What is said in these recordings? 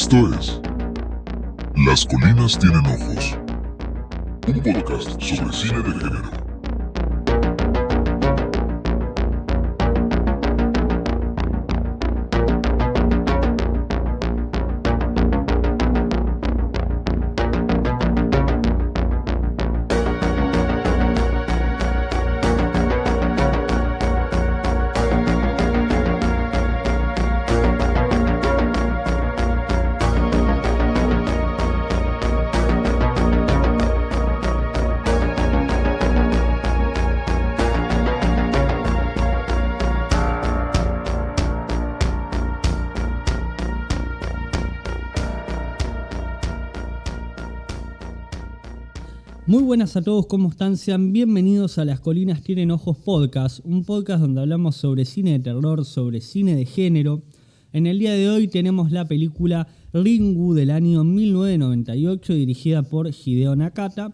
Esto es Las colinas tienen ojos, un podcast sobre cine de género. Muy buenas a todos, ¿cómo están? Sean bienvenidos a Las Colinas Tienen Ojos Podcast, un podcast donde hablamos sobre cine de terror, sobre cine de género. En el día de hoy tenemos la película Ringu del año 1998, dirigida por Hideo Nakata.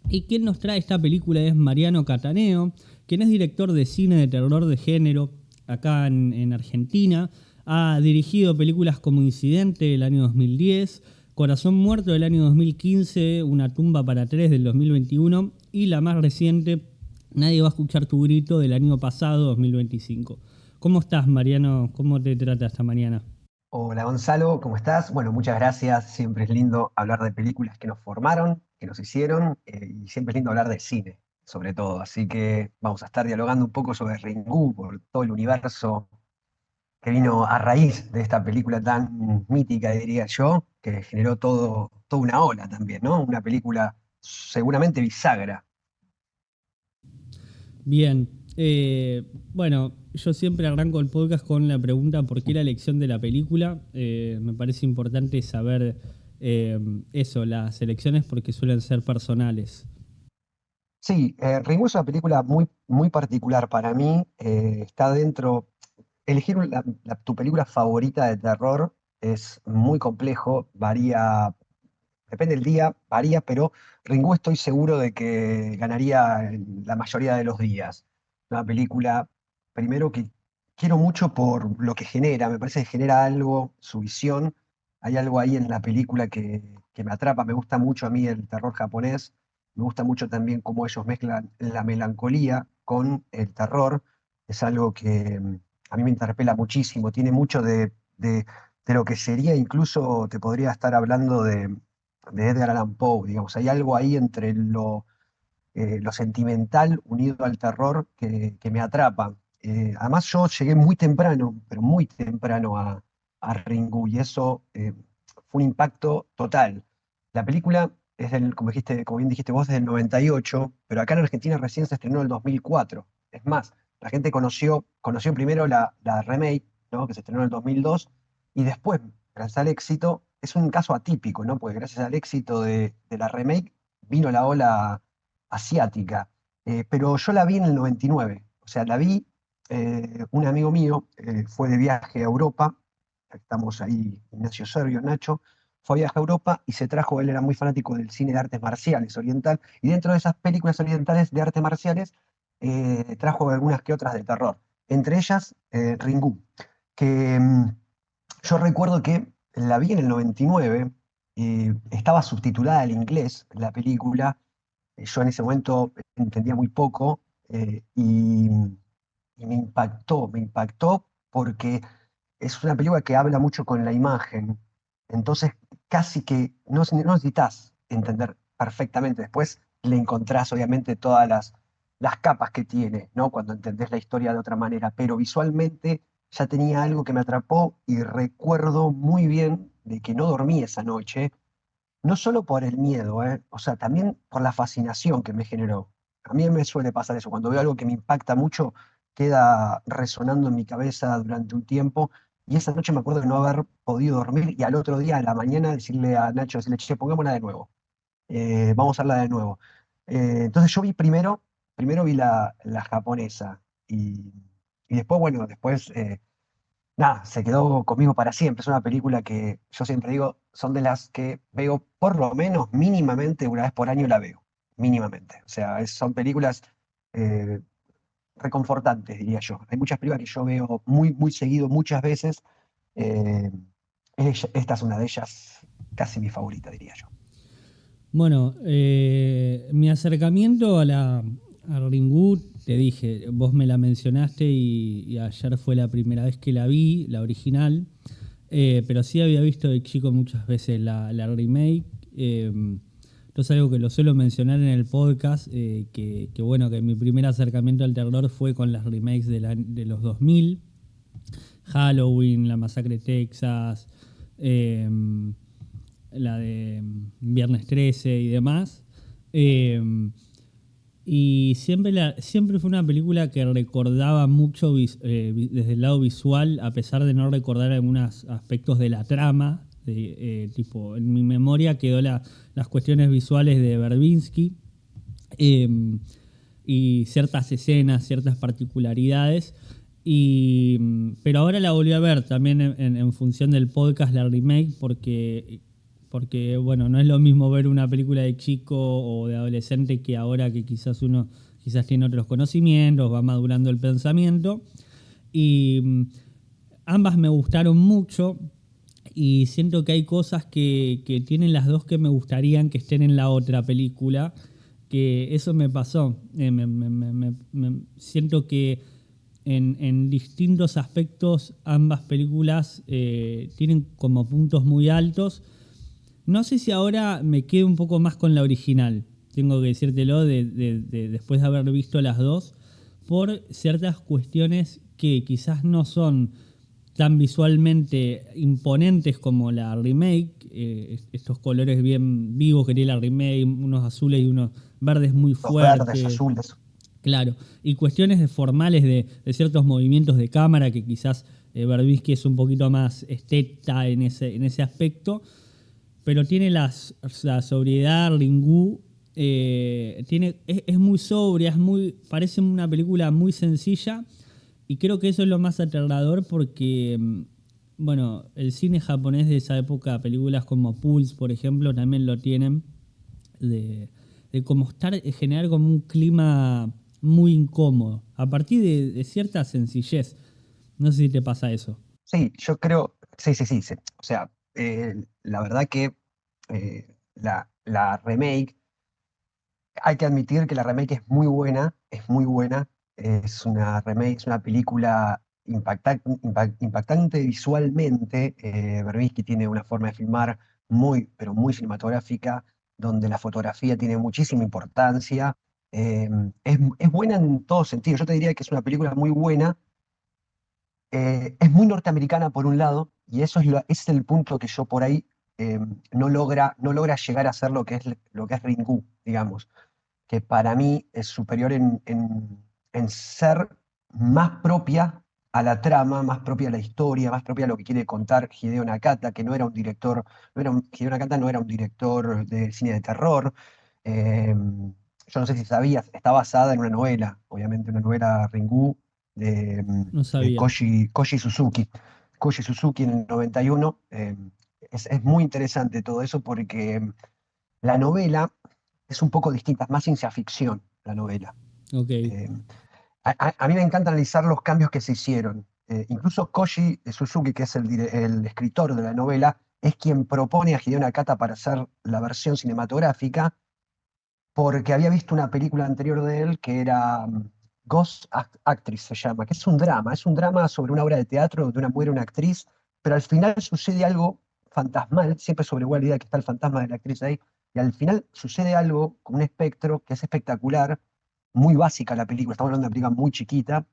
Y quien nos trae esta película es Mariano Cattaneo, quien es director de cine de terror de género acá en Argentina. Ha dirigido películas como Incidente del año 2010, Corazón Muerto del año 2015, Una tumba para tres del 2021 y la más reciente, Nadie va a escuchar tu grito del año pasado, 2025. ¿Cómo estás, Mariano? ¿Cómo te trata esta mañana? Hola Gonzalo, ¿cómo estás? Bueno, muchas gracias. Siempre es lindo hablar de películas que nos formaron, que nos hicieron, y siempre es lindo hablar de cine, sobre todo. Así que vamos a estar dialogando un poco sobre Ringu, por todo el universo que vino a raíz de esta película tan mítica, diría yo, que generó toda una ola también, ¿no? Una película seguramente bisagra. Bien, bueno, yo siempre arranco el podcast con la pregunta ¿por qué la elección de la película? Me parece importante saber eso, las elecciones porque suelen ser personales. Sí, Ringu es una película muy particular para mí. Está dentro. Elegir tu película favorita de terror es muy complejo, varía, depende del día, varía, pero Ringu estoy seguro de que ganaría en la mayoría de los días. Una película, primero que quiero mucho por lo que genera, me parece que genera algo, su visión, hay algo ahí en la película que me atrapa, me gusta mucho a mí el terror japonés, me gusta mucho también cómo ellos mezclan la melancolía con el terror, es algo que a mí me interpela muchísimo, tiene mucho de lo que sería, incluso te podría estar hablando de Edgar Allan Poe, digamos, hay algo ahí entre lo sentimental unido al terror que me atrapa. Además yo llegué muy temprano, pero muy temprano a Ringu y eso fue un impacto total. La película es del, como bien dijiste vos, es del 98, pero acá en Argentina recién se estrenó en el 2004. Es más, la gente conoció primero la remake, ¿no? Que se estrenó en el 2002, y después, gracias al éxito, es un caso atípico, ¿no? Porque gracias al éxito de la remake vino la ola asiática. Pero yo la vi en el 99, o sea, la vi, un amigo mío fue de viaje a Europa, estamos ahí, Ignacio Servio, Nacho, fue a viaje a Europa y se trajo, él era muy fanático del cine de artes marciales oriental, y dentro de esas películas orientales de artes marciales, trajo algunas que otras de terror, entre ellas Ringu, que yo recuerdo que la vi en el 99, estaba subtitulada al inglés la película, yo en ese momento entendía muy poco, y me impactó porque es una película que habla mucho con la imagen, entonces casi que no necesitas entender perfectamente, después le encontrás obviamente todas las capas que tiene, ¿no? Cuando entendés la historia de otra manera, pero visualmente ya tenía algo que me atrapó y recuerdo muy bien de que no dormí esa noche, no solo por el miedo, o sea, también por la fascinación que me generó. A mí me suele pasar eso, cuando veo algo que me impacta mucho, queda resonando en mi cabeza durante un tiempo, y esa noche me acuerdo de no haber podido dormir, y al otro día, a la mañana, decirle a Nacho, decirle, che, pongámosla de nuevo, vamos a hacerla de nuevo. Entonces yo vi primero vi la japonesa, y después, bueno, después nada, se quedó conmigo para siempre. Es una película que yo siempre digo, son de las que veo por lo menos mínimamente una vez por año la veo, mínimamente. O sea, son películas eh, reconfortantes, diría yo. Hay muchas películas que yo veo muy seguido, muchas veces, eh, Esta es una de ellas, casi mi favorita, diría yo. Bueno, mi acercamiento a Ringu, te dije, vos me la mencionaste y ayer fue la primera vez que la vi, la original, pero sí había visto de chico muchas veces la remake. Esto es algo que lo suelo mencionar en el podcast, que bueno, que mi primer acercamiento al terror fue con las remakes de los 2000, Halloween, La Masacre de Texas, eh, la de Viernes 13 y demás. Eh, y siempre fue una película que recordaba mucho desde el lado visual, a pesar de no recordar algunos aspectos de la trama. Tipo, en mi memoria quedó las cuestiones visuales de Verbinski, eh, y ciertas escenas, ciertas particularidades. Pero ahora la volví a ver también en función del podcast, la remake, porque, bueno, no es lo mismo ver una película de chico o de adolescente que ahora que quizás uno tiene otros conocimientos, va madurando el pensamiento. Y ambas me gustaron mucho y siento que hay cosas que tienen las dos que me gustarían que estén en la otra película, que eso me pasó. Siento que en distintos aspectos ambas películas tienen como puntos muy altos. No sé si ahora me quedo un poco más con la original, tengo que decírtelo, después de haber visto las dos, por ciertas cuestiones que quizás no son tan visualmente imponentes como la remake, estos colores bien vivos que tiene la remake, unos azules y unos verdes muy Los verdes, fuertes. azules. Claro, y cuestiones formales de ciertos movimientos de cámara que quizás Verbinski es un poquito más esteta en ese aspecto, pero tiene la sobriedad, Ringu, es muy sobria, parece una película muy sencilla, y creo que eso es lo más aterrador porque, bueno, el cine japonés de esa época, películas como Pulse, por ejemplo, también lo tienen, de, de como generar como un clima muy incómodo, a partir de cierta sencillez. No sé si te pasa eso. Sí, yo creo, sí, sí, sí, sí. O sea, la verdad que la remake, hay que admitir que la remake es muy buena, es muy buena. Es una remake, es una película impactante visualmente. Verbinski tiene una forma de filmar muy, pero muy cinematográfica, donde la fotografía tiene muchísima importancia. Eh, es buena en todo sentido. Yo te diría que es una película muy buena. Es muy norteamericana por un lado, y ese es el punto que yo por ahí no logra llegar a ser lo que es Ringu, digamos, que para mí es superior en ser más propia a la trama, más propia a la historia, más propia a lo que quiere contar Hideo Nakata, que no era un director, Hideo Nakata no era un director de cine de terror. Yo no sé si sabías, está basada en una novela, obviamente una novela Ringu No de sabía. Koji Suzuki. Koji Suzuki en el 91. Es muy interesante todo eso porque la novela es un poco distinta, es más ciencia ficción la novela. Ok. Eh, a mí me encanta analizar los cambios que se hicieron. Incluso Koji Suzuki, que es el escritor de la novela, es quien propone a Hideo Nakata para hacer la versión cinematográfica, porque había visto una película anterior de él que era Ghost Actress, se llama, que es un drama sobre una obra de teatro donde muere una actriz, pero al final sucede algo fantasmal, siempre sobre igual idea que está el fantasma de la actriz ahí, y al final sucede algo con un espectro que es espectacular, muy básica la película, estamos hablando de una película muy chiquita,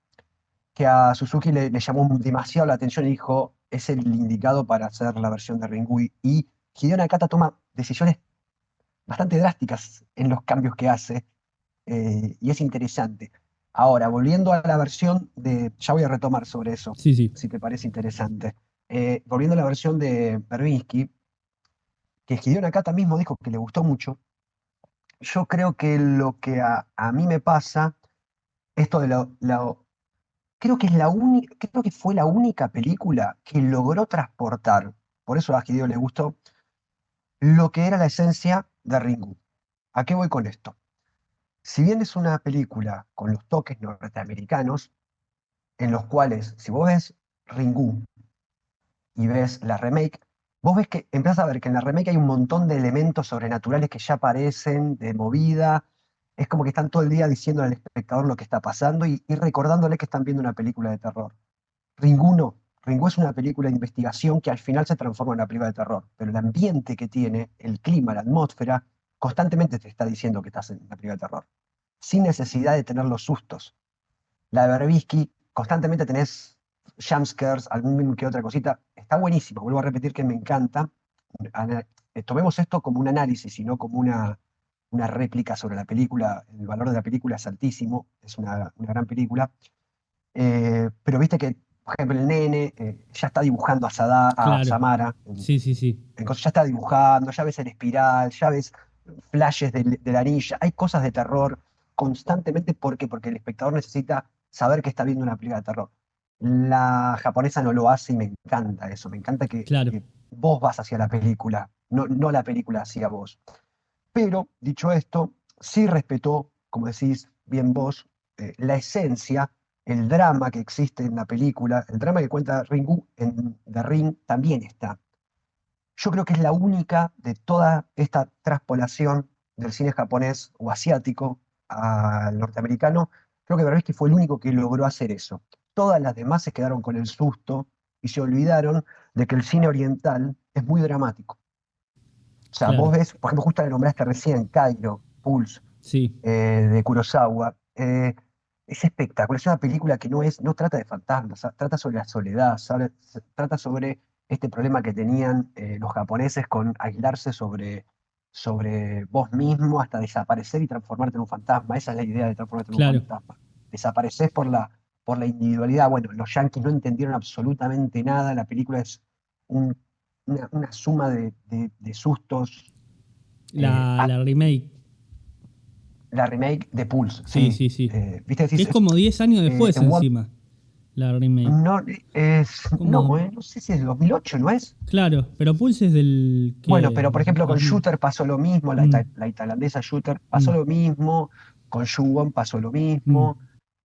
que a Suzuki le llamó demasiado la atención y dijo, es el indicado para hacer la versión de Ringu, y Hideo Nakata toma decisiones bastante drásticas en los cambios que hace, y es interesante. Ahora, volviendo a la versión ya voy a retomar sobre eso, Sí, sí. si te parece interesante. Volviendo a la versión de Verbinski, que Hideo Nakata mismo dijo que le gustó mucho, yo creo que lo que a mí me pasa, esto de creo que creo que fue la única película que logró transportar, por eso a Hideo le gustó, lo que era la esencia de Ringu. ¿A qué voy con esto? Si bien es una película con los toques norteamericanos, en los cuales, si vos ves Ringu y ves la remake, vos ves que empezás a ver que en la remake hay un montón de elementos sobrenaturales que ya aparecen, de movida. Es como que están todo el día diciendo al espectador lo que está pasando y recordándole que están viendo una película de terror. Ringu no. Ringu es una película de investigación que al final se transforma en una película de terror. Pero el ambiente que tiene, el clima, la atmósfera, constantemente te está diciendo que estás en una película de terror. Sin necesidad de tener los sustos. La de Berbisky, constantemente tenés jumpscares, algún que otra cosita. Está buenísima, vuelvo a repetir que me encanta. Tomemos esto como un análisis y no como una réplica sobre la película. El valor de la película es altísimo, es una gran película. Pero viste que, por ejemplo, el nene ya está dibujando a Claro. Samara. Sí, sí, sí. Ya está dibujando, ya ves el espiral, ya ves flashes de la anilla. Hay cosas de terror constantemente. ¿Por qué? Porque el espectador necesita saber que está viendo una película de terror. La japonesa no lo hace y me encanta eso. Me encanta Claro. que vos vas hacia la película, no la película hacia vos. Pero, dicho esto, sí respetó, como decís bien vos, la esencia, el drama que existe en la película, el drama que cuenta Ringu en The Ring también está. Yo creo que es la única de toda esta traspolación del cine japonés o asiático al norteamericano. Creo que Berbisky fue el único que logró hacer eso. Todas las demás se quedaron con el susto y se olvidaron de que el cine oriental es muy dramático. O sea, Claro. vos ves, por ejemplo, justo la nombraste recién, Cairo, Pulse, Sí. de Kurosawa. Es espectacular, es una película que no trata de fantasmas, trata sobre la soledad, trata sobre este problema que tenían los japoneses con aislarse sobre vos mismo hasta desaparecer y transformarte en un fantasma. Esa es la idea de transformarte en un Claro. fantasma. Desapareces por la individualidad. Bueno, los yanquis no entendieron absolutamente nada, la película es un- una suma de sustos. eh, La remake. la remake de Pulse, Sí, sí. sí, sí. ¿Viste? Que Decís, es como 10 años después en One encima. La remake. no, Como. no sé si es de 2008, ¿no es? Claro, pero Pulse es del Bueno, que. pero por ejemplo con 2000. Shooter pasó lo mismo, Mm, la tailandesa Shooter pasó mm, lo mismo, con Ju-won pasó lo mm. mismo.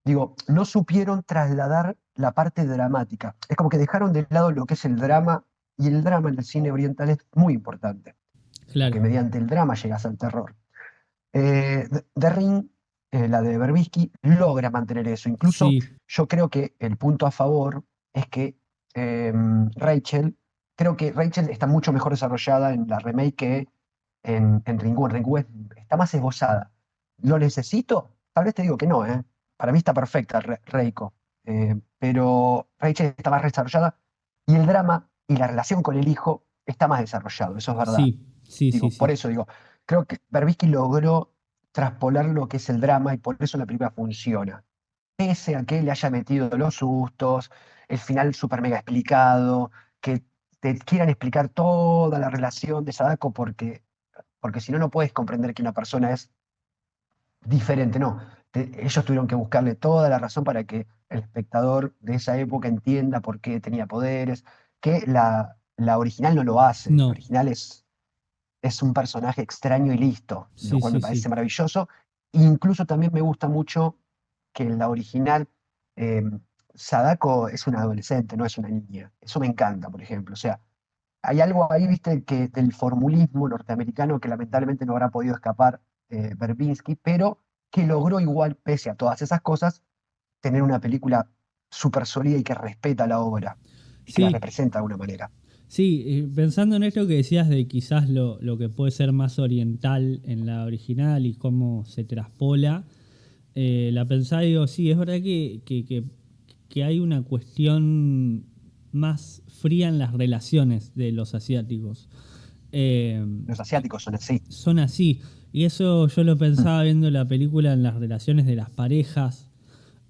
Digo, no supieron trasladar la parte dramática. Es como que dejaron de lado lo que es el drama, y el drama en el cine oriental es muy importante, Claro. porque mediante el drama llegas al terror. The Ring, la de Berbisky, logra mantener eso. Incluso Sí, yo creo que el punto a favor es que eh, Rachel, creo que Rachel está mucho mejor desarrollada en la remake que en Ringu. En Ringu está más esbozada. ¿Lo necesito? Tal vez te digo que no, ¿eh? Para mí está perfecta Reiko. Pero Rachel está más desarrollada y el drama y la relación con el hijo está más desarrollado, eso es verdad. sí, sí, sí, Digo, por sí. eso digo, creo que Berbisky logró traspolar lo que es el drama y por eso la película funciona. Pese a que le haya metido los sustos, el final súper mega explicado, que te quieran explicar toda la relación de Sadako porque si no, no puedes comprender que una persona es diferente, no. Ellos tuvieron que buscarle toda la razón para que el espectador de esa época entienda por qué tenía poderes, que la original no lo hace. La No, original es un personaje extraño y listo, lo sí, cual sí, me parece sí. maravilloso. Incluso también me gusta mucho que en la original eh, Sadako es una adolescente, no es una niña. Eso me encanta, por ejemplo. O sea, hay algo ahí, viste, que del formulismo norteamericano que lamentablemente no habrá podido escapar Verbinski, pero que logró igual, pese a todas esas cosas, tener una película súper sólida y que respeta la obra y que la Sí, representa de alguna manera. sí, pensando en esto que decías de quizás lo que puede ser más oriental en la original y cómo se traspola, la pensaba y digo, sí, es verdad que hay una cuestión más fría en las relaciones de los asiáticos. Eh, Los asiáticos son así. Son así. Y eso yo lo Mm. pensaba viendo la película en las relaciones de las parejas,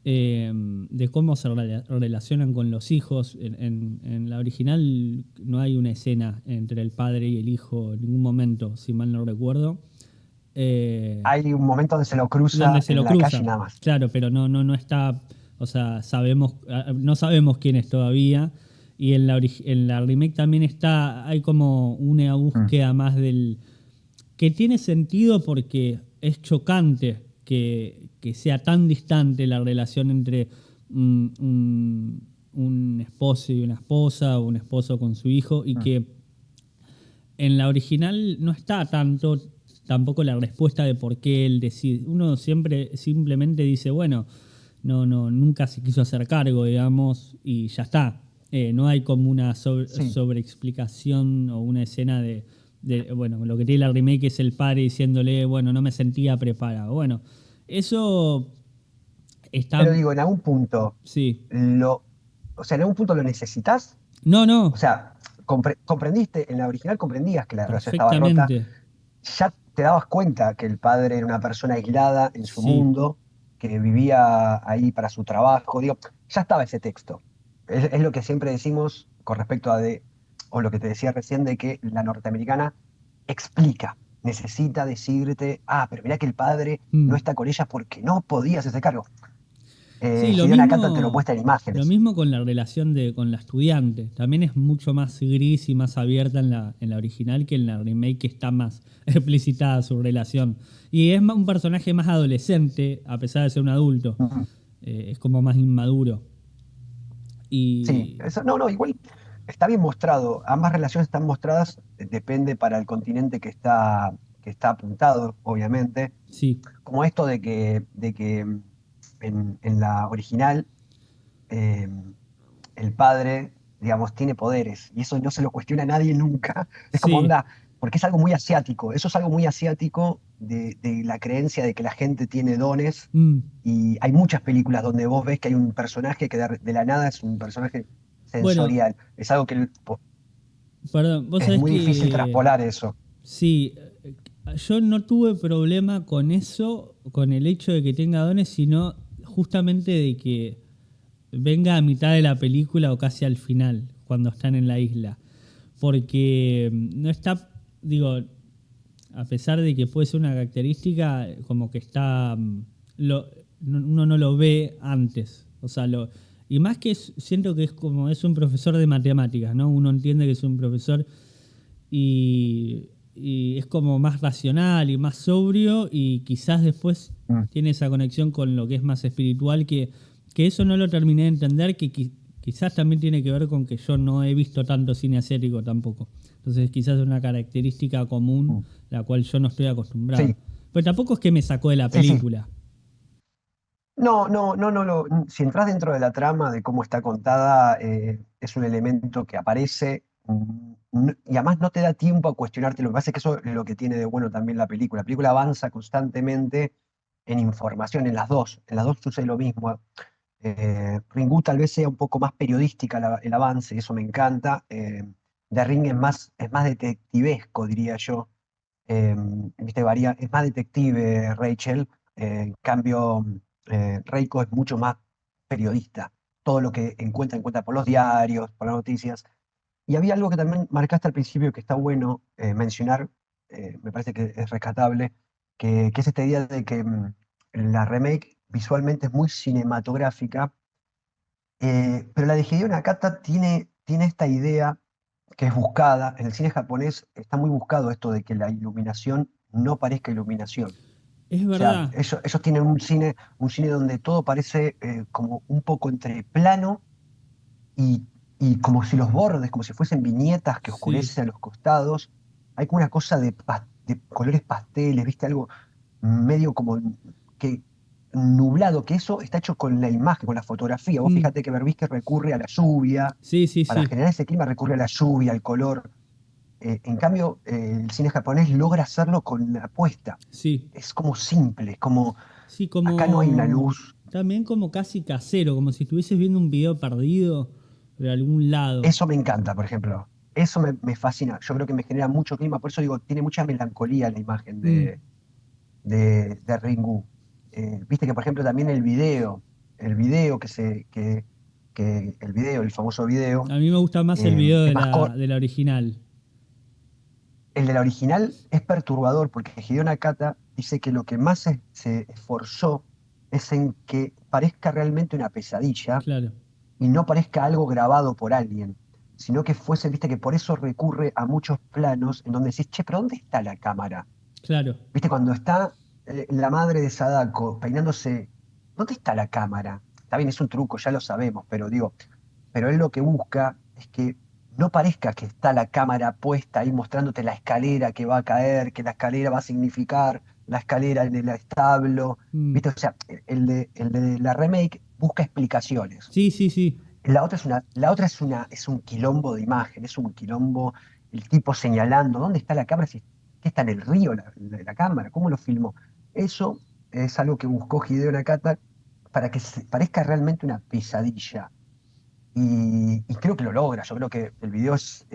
de cómo se relacionan con los hijos. En la original no hay una escena entre el padre y el hijo en ningún momento, si mal no recuerdo. Eh, Hay un momento donde se lo Donde cruza se en lo la calle cruza, y nada más. claro, pero no está, o sea, no sabemos quién es todavía. Y en la remake también está, hay como una Mm. búsqueda más del, que tiene sentido porque es chocante que sea tan distante la relación entre un esposo y una esposa, o un esposo con su hijo, y Mm. que en la original no está tanto tampoco la respuesta de por qué él decide. Uno siempre simplemente dice, bueno, nunca se quiso hacer cargo, digamos, y ya está. No hay como una Sí, sobreexplicación o una escena bueno, lo que tiene la remake es el padre diciéndole, bueno, no me sentía preparado. Bueno, eso está, pero digo, en algún punto sí. lo, o sea, en algún punto lo necesitas. No, O no, sea, comprendiste, en la original comprendías que la relación estaba rota, perfectamente. ya te dabas cuenta que el padre era una persona aislada en su Sí. mundo, que vivía ahí para su trabajo, digo, ya estaba ese texto. Es lo que siempre decimos con respecto o lo que te decía recién, de que la norteamericana explica, necesita decirte, pero mirá que el padre no Mm. está con ella porque no podía hacerse cargo. Sí, Hideo Nakata te lo muestra en lo imágenes. mismo con la relación con la estudiante. También es mucho más gris y más abierta en la original que en la remake, que está más explicitada su relación. Y es un personaje más adolescente, a pesar de ser un adulto. Ujú. Es como más inmaduro. Sí, Y eso, no, no, igual está bien mostrado. Ambas relaciones están mostradas, depende para el continente que está apuntado, obviamente. sí, Como esto de que en la original eh, el padre, digamos, tiene poderes y eso no se lo cuestiona a nadie nunca. Es como sí. onda, porque es algo muy asiático. Eso es algo muy asiático de la creencia de que la gente tiene dones. Mm. Y hay muchas películas donde vos ves que hay un personaje que de la nada es un personaje Bueno, sensorial. Es algo que perdón, vos es sabés muy difícil que traspolar eso. sí, yo no tuve problema con eso, con el hecho de que tenga dones, sino justamente de que venga a mitad de la película o casi al final, cuando están en la isla. Porque no está, digo, a pesar de que puede ser una característica, como que está, uno no lo ve antes. O sea, y más que siento que es como es un profesor de matemáticas, ¿no? Uno entiende que es un profesor y es como más racional y más sobrio y quizás después Mm. tiene esa conexión con lo que es más espiritual que eso no lo terminé de entender, que quizás también tiene que ver con que yo no he visto tanto cine asiático tampoco. Entonces quizás es una característica común Mm. la cual yo no estoy acostumbrado. Sí, Pero tampoco es que me sacó de la sí, sí. película. No, no, no, no. Si entras dentro de la trama de cómo está contada, es un elemento que aparece y además no te da tiempo a cuestionarte. Lo que pasa es que eso es lo que tiene de bueno también la película. La película avanza constantemente en información, en las dos. En las dos sucede lo mismo. Ringu tal vez sea un poco más periodística el avance, y eso me encanta. The Ring es más detectivesco, diría yo. Eh, ¿Viste? Es más detective Rachel. En cambio, Reiko es mucho más periodista. Todo lo que encuentra por los diarios, por las noticias. Y había algo que también marcaste al principio que está bueno mencionar, me parece que es rescatable, que es esta idea de que la remake visualmente es muy cinematográfica, pero la de Hideo Nakata tiene esta idea que es buscada. En el cine japonés está muy buscado esto de que la iluminación no parezca iluminación. Es O sea, verdad. ellos tienen un cine donde todo parece como un poco entre plano y como si los bordes, como si fuesen viñetas que Sí. oscurecen a los costados. Hay como una cosa de colores pasteles, ¿viste? Algo medio como que nublado, que eso está hecho con la imagen, con la fotografía. Vos Mm. fíjate que Berbisky recurre a la lluvia, Sí, sí, para sí. generar ese clima recurre a la lluvia, al color. En cambio, el cine japonés logra hacerlo con la puesta. Sí. Es como simple, es como Sí, acá no hay una como luz. también como casi casero, como si estuvieses viendo un video perdido de algún lado. Eso me encanta, por ejemplo. Eso me fascina. Yo creo que me genera mucho clima. Por eso digo, tiene mucha melancolía la imagen Mm. de Ringu. Viste que, por ejemplo, también el video el famoso video, A mí me gusta más el video es de más la, de la original. el de la original es perturbador porque Hideo Nakata dice que lo que más se esforzó es en que parezca realmente una pesadilla Claro, y no parezca algo grabado por alguien, sino que fuese, viste, que por eso recurre a muchos planos en donde decís, che, pero ¿dónde está la cámara? claro. Viste, cuando está la madre de Sadako peinándose, ¿dónde está la cámara? Está bien, es un truco, ya lo sabemos, pero digo, pero él lo que busca es que no parezca que está la cámara puesta ahí mostrándote la escalera que va a caer, que la escalera va a significar la escalera en el establo, Mm. ¿viste? O sea, el de la remake busca explicaciones. Sí, sí, sí. La otra es un quilombo de imagen, es un quilombo, el tipo señalando, ¿dónde está la cámara? ¿Qué está en el río la cámara? ¿Cómo lo filmó? Eso es algo que buscó Hideo Nakata para que parezca realmente una pesadilla. Y creo que lo logra, yo creo que el video es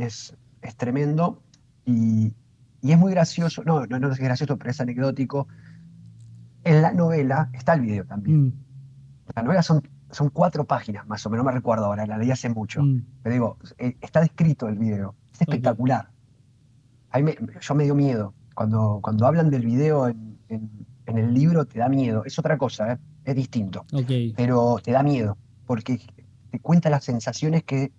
tremendo y, y es muy gracioso, no es gracioso, pero es anecdótico. En la novela está el video también. Mm, La novela son 4 páginas más o menos, no me recuerdo ahora, la leí hace mucho. mm, Pero digo, está descrito el video. Es ok. espectacular. Yo me dio miedo. Cuando hablan del video en el libro, te da miedo. Es otra cosa, ¿eh? Es distinto. Ok. Pero te da miedo, porque te cuenta las sensaciones que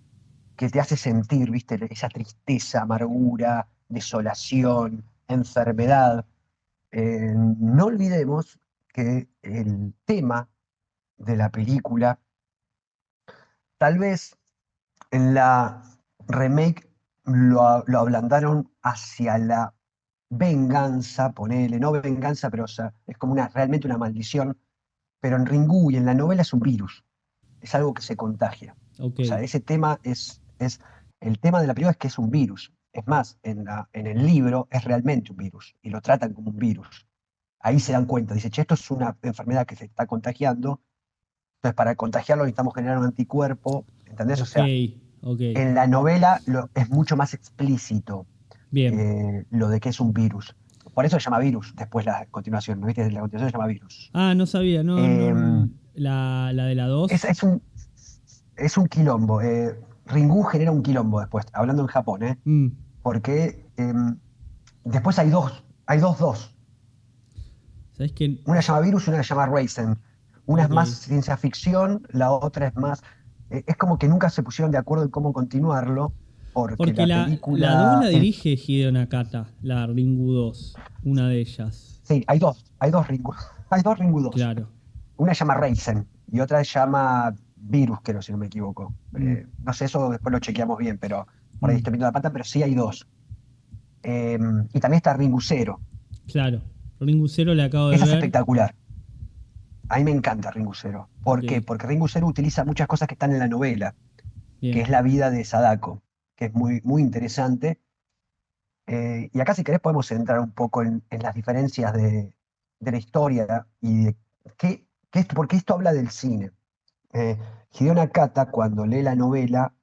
te hace sentir, ¿viste? Esa tristeza, amargura, desolación, enfermedad. No olvidemos que el tema de la película, tal vez en la remake lo ablandaron hacia la venganza, ponele, no venganza, pero o sea, es como realmente una maldición, pero en Ringu y en la novela es un virus, es algo que se contagia. Ok. O sea, ese tema el tema de la película es que es un virus. Es más, en el libro es realmente un virus y lo tratan como un virus. Ahí se dan cuenta, dice, che, esto es una enfermedad que se está contagiando, entonces para contagiarlo necesitamos generar un anticuerpo, ¿entendés? O Ok. sea, Ok. en la novela es mucho más explícito Bien. lo de que es un virus. Por eso se llama virus después la continuación, ¿no viste? La continuación se llama virus. Ah, no sabía. No, no. Eh, La de la es, 2. es un, es un quilombo. Ringu genera un quilombo después, hablando en Japón, ¿eh? Mm. Porque después hay dos. ¿Sabés qué? Una se llama virus y una se llama Raisin. Una es Ok. más ciencia ficción, la otra es más. Es como que nunca se pusieron de acuerdo en cómo continuarlo, porque Porque la la 2 la película. dirige Hideo Nakata, la Ringu 2, una de ellas. Sí, hay dos Ringu, hay dos Ringu 2. Claro. Una se llama Raisin y otra se llama Virus, creo, si no me equivoco. Mm, No sé, eso después lo chequeamos bien, pero por ahí mm, estoy metiendo la pata, pero sí hay dos. Eh, y también está Ringu Zero. claro. Ringu Zero la acabo de Esa es ver. espectacular. A mí me encanta Ringu Zero. Ok, ¿Por qué? Porque Ringu Zero utiliza muchas cosas que están en la novela, que bien. es la vida de Sadako, que es muy, muy interesante. Y acá, si querés, podemos entrar un poco en las diferencias de la historia y de porque esto habla del cine. Eh, Hideo Nakata, cuando lee la novela,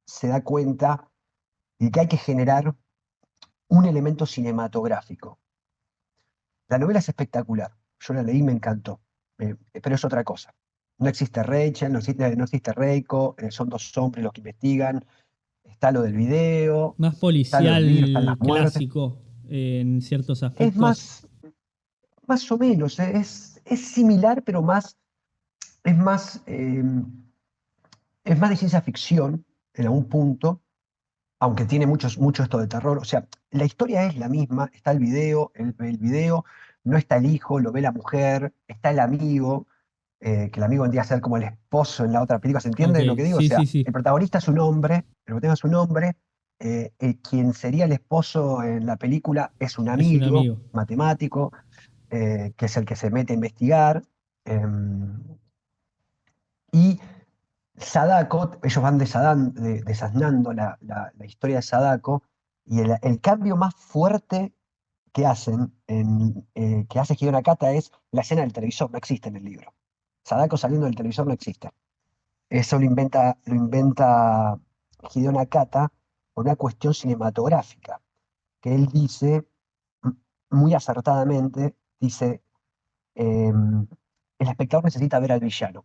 se da cuenta de que hay que generar un elemento cinematográfico. La novela es espectacular. Yo la leí y me encantó. Pero es otra cosa. No existe Rachel, no existe Reiko, son dos hombres los que investigan. Está lo del video, Más está lo del libro, están policial las muertes. clásico en ciertos Es aspectos. más o menos, es similar, pero es más, eh, es más de ciencia ficción en algún punto, aunque tiene mucho esto de terror. O sea, la historia es la misma, está el video, no está el hijo, lo ve la mujer, está el amigo, que el amigo vendría a ser como el esposo en la otra película, ¿se Ok, entiende lo que digo? O sí, sí, sea, el sí. protagonista es un hombre, el protagonista es un hombre, quien sería el esposo en la película es un Es un amigo amigo. matemático, que es el que se mete a investigar. Y Sadako, ellos van desasnando la historia de Sadako, y el cambio más fuerte que que hace Hideo Nakata es la escena del televisor, no existe en el libro. Sadako saliendo del televisor no existe. Eso lo inventa Hideo Nakata por una cuestión cinematográfica, que él dice, m- muy acertadamente, dice, el espectador necesita ver al villano,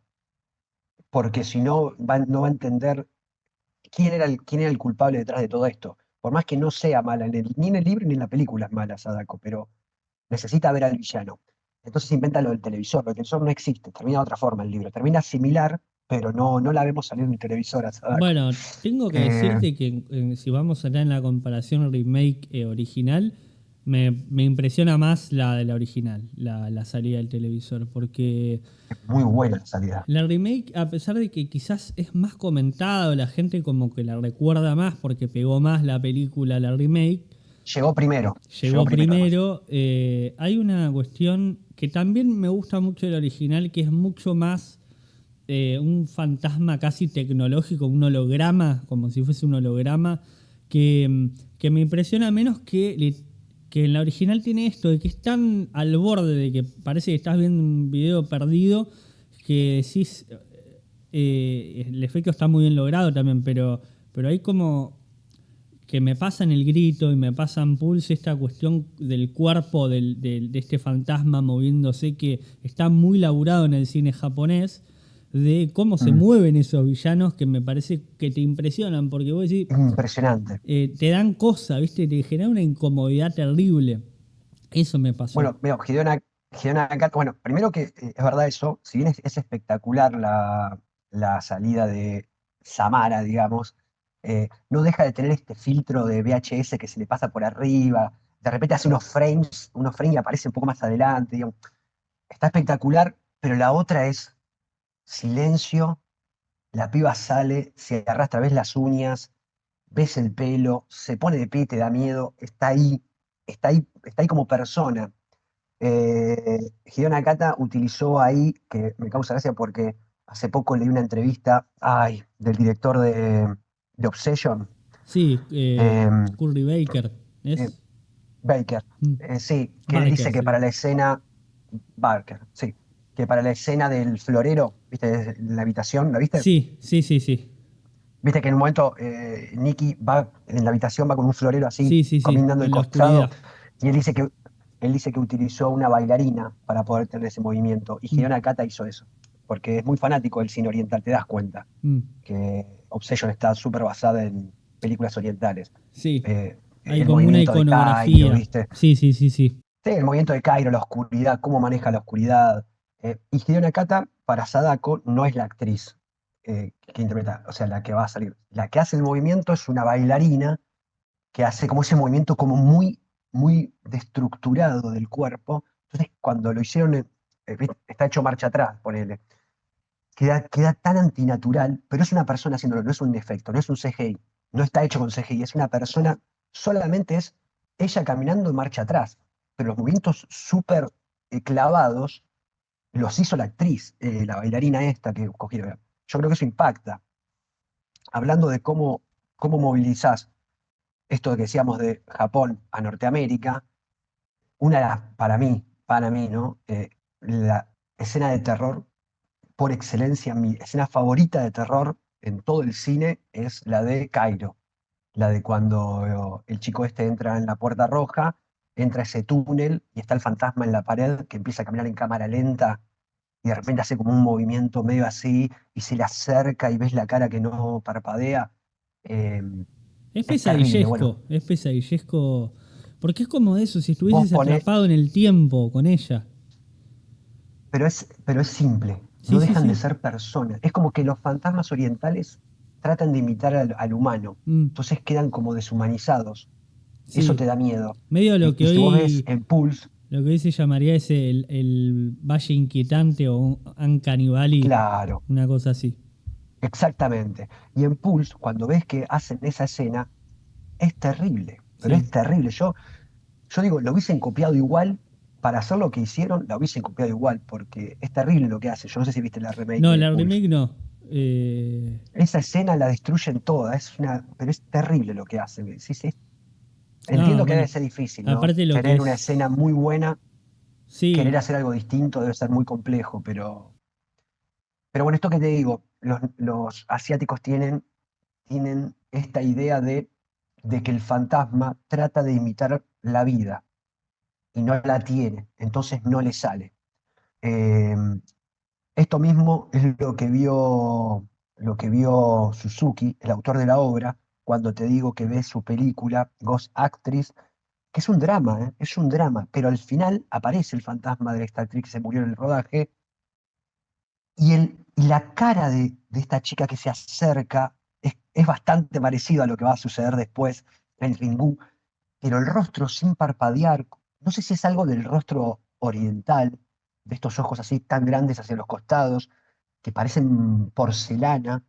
porque si no, no va a entender quién era el culpable detrás de todo esto. Por más que no sea mala, ni en el libro ni en la película es mala Sadako, pero necesita ver al villano. Entonces inventa lo del televisor. Lo del televisor no existe, termina de otra forma el libro. Termina similar, pero no la vemos salir en el televisor a Sadako. Bueno, tengo que Eh, decirte que si vamos acá en la comparación remake original, Me impresiona más la de la original, la salida del televisor, porque Es muy buena la salida. la remake, a pesar de que quizás es más comentado, la gente como que la recuerda más porque pegó más la película, la remake, Llegó llegó primero además. primero. Hay una cuestión que también me gusta mucho del original, que es mucho más un fantasma casi tecnológico, un holograma, como si fuese un holograma, que me impresiona menos que en la original tiene esto, de que es tan al borde de que parece que estás viendo un video perdido, que decís, el efecto está muy bien logrado también, pero hay como que me pasan el grito y me pasan pulse esta cuestión del cuerpo de este fantasma moviéndose que está muy laburado en el cine japonés, de cómo se Mm, mueven esos villanos que me parece que te impresionan, porque vos decís, impresionante. te dan cosa, ¿viste? Te genera una incomodidad terrible. Eso me pasó. Bueno, veo, Hideo Nakata, bueno, primero que es verdad eso, si bien es espectacular la salida de Samara, digamos, no deja de tener este filtro de VHS que se le pasa por arriba, de repente hace unos frames y aparece un poco más adelante, digamos. Está espectacular, pero la otra es silencio, la piba sale, se arrastra, ves las uñas, ves el pelo, se pone de pie, te da miedo, está ahí como persona. Hideo Nakata utilizó ahí, que me causa gracia porque hace poco leí una entrevista, del director de Obsession, Sí, eh, Curry Baker, eh, ¿es? Baker. Mm. Sí, que él Barker, dice que sí. para la escena, Barker, sí, que para la escena del florero, ¿viste? En la habitación, ¿la viste? Sí, sí, sí, sí. Viste que en un momento Nicky va en la habitación, va con un florero así, Sí, sí, sí, caminando al en la costado, oscuridad. y él dice que utilizó una bailarina para poder tener ese movimiento. Y Mm, Hideo Nakata hizo eso, porque es muy fanático del cine oriental, te das cuenta mm. que Obsession está súper basada en películas orientales. Sí, hay El como una movimiento de Cairo, iconografía. ¿viste? Sí, sí, sí, sí. Sí, el movimiento de Cairo, la oscuridad, cómo maneja la oscuridad. Y Hideo Nakata, para Sadako, no es la actriz que interpreta, o sea, la que va a salir. La que hace el movimiento es una bailarina que hace como ese movimiento como muy, muy destructurado del cuerpo. Entonces, cuando lo hicieron, ¿viste? Está hecho marcha atrás, ponele. Queda tan antinatural, pero es una persona haciéndolo, no es un efecto, no es un CGI, no está hecho con CGI, es una persona, solamente es ella caminando en marcha atrás, pero los movimientos súper clavados los hizo la actriz, la bailarina esta que cogieron. Yo creo que eso impacta. Hablando de cómo movilizás esto que decíamos de Japón a Norteamérica, una de las, para mí, ¿no? La escena de terror por excelencia, mi escena favorita de terror en todo el cine es la de Cairo, la de cuando el chico este entra en la puerta roja, entra a ese túnel y está el fantasma en la pared que empieza a caminar en cámara lenta y de repente hace como un movimiento medio así y se le acerca y ves la cara que no parpadea. Eh, Es es terrible. Bueno, pesadillesco, es pesadillesco. Porque es como eso, si vos estuvieses ponés, atrapado en el tiempo con ella. pero es simple, Sí, no sí, dejan de sí. ser personas. Es como que los fantasmas orientales tratan de imitar al humano, Mm, entonces quedan como deshumanizados. Eso te sí. da miedo. Medio Y si vos ves en Pulse, lo que hoy se llamaría ese el Valle Inquietante o un Uncanny Valley, claro, una cosa así. exactamente. Y en Pulse, cuando ves que hacen esa escena, es terrible, pero es Sí. terrible. Yo digo, lo hubiesen copiado igual, para hacer lo que hicieron, la hubiesen copiado igual, porque es terrible lo que hace. Yo no sé si viste la remake No, de la Pulse. remake no. Eh, Esa escena la destruyen toda, pero es terrible lo que hacen. Sí, sí, no, entiendo que bueno. debe ser difícil, ¿no? Aparte lo que Tener una escena es. muy buena, querer Sí. hacer algo distinto debe ser muy complejo, pero bueno, esto que te digo, los asiáticos tienen esta idea de que el fantasma trata de imitar la vida y no la tiene, entonces no le sale. Eh, Esto mismo es lo que vio Suzuki, el autor de la obra, cuando te digo que ves su película Ghost Actress, que es un drama, ¿eh? Es un drama, pero al final aparece el fantasma de esta actriz que se murió en el rodaje y la cara de esta chica que se acerca es bastante parecido a lo que va a suceder después en Ringu, pero el rostro sin parpadear, no sé si es algo del rostro oriental, de estos ojos así tan grandes hacia los costados, que parecen porcelana,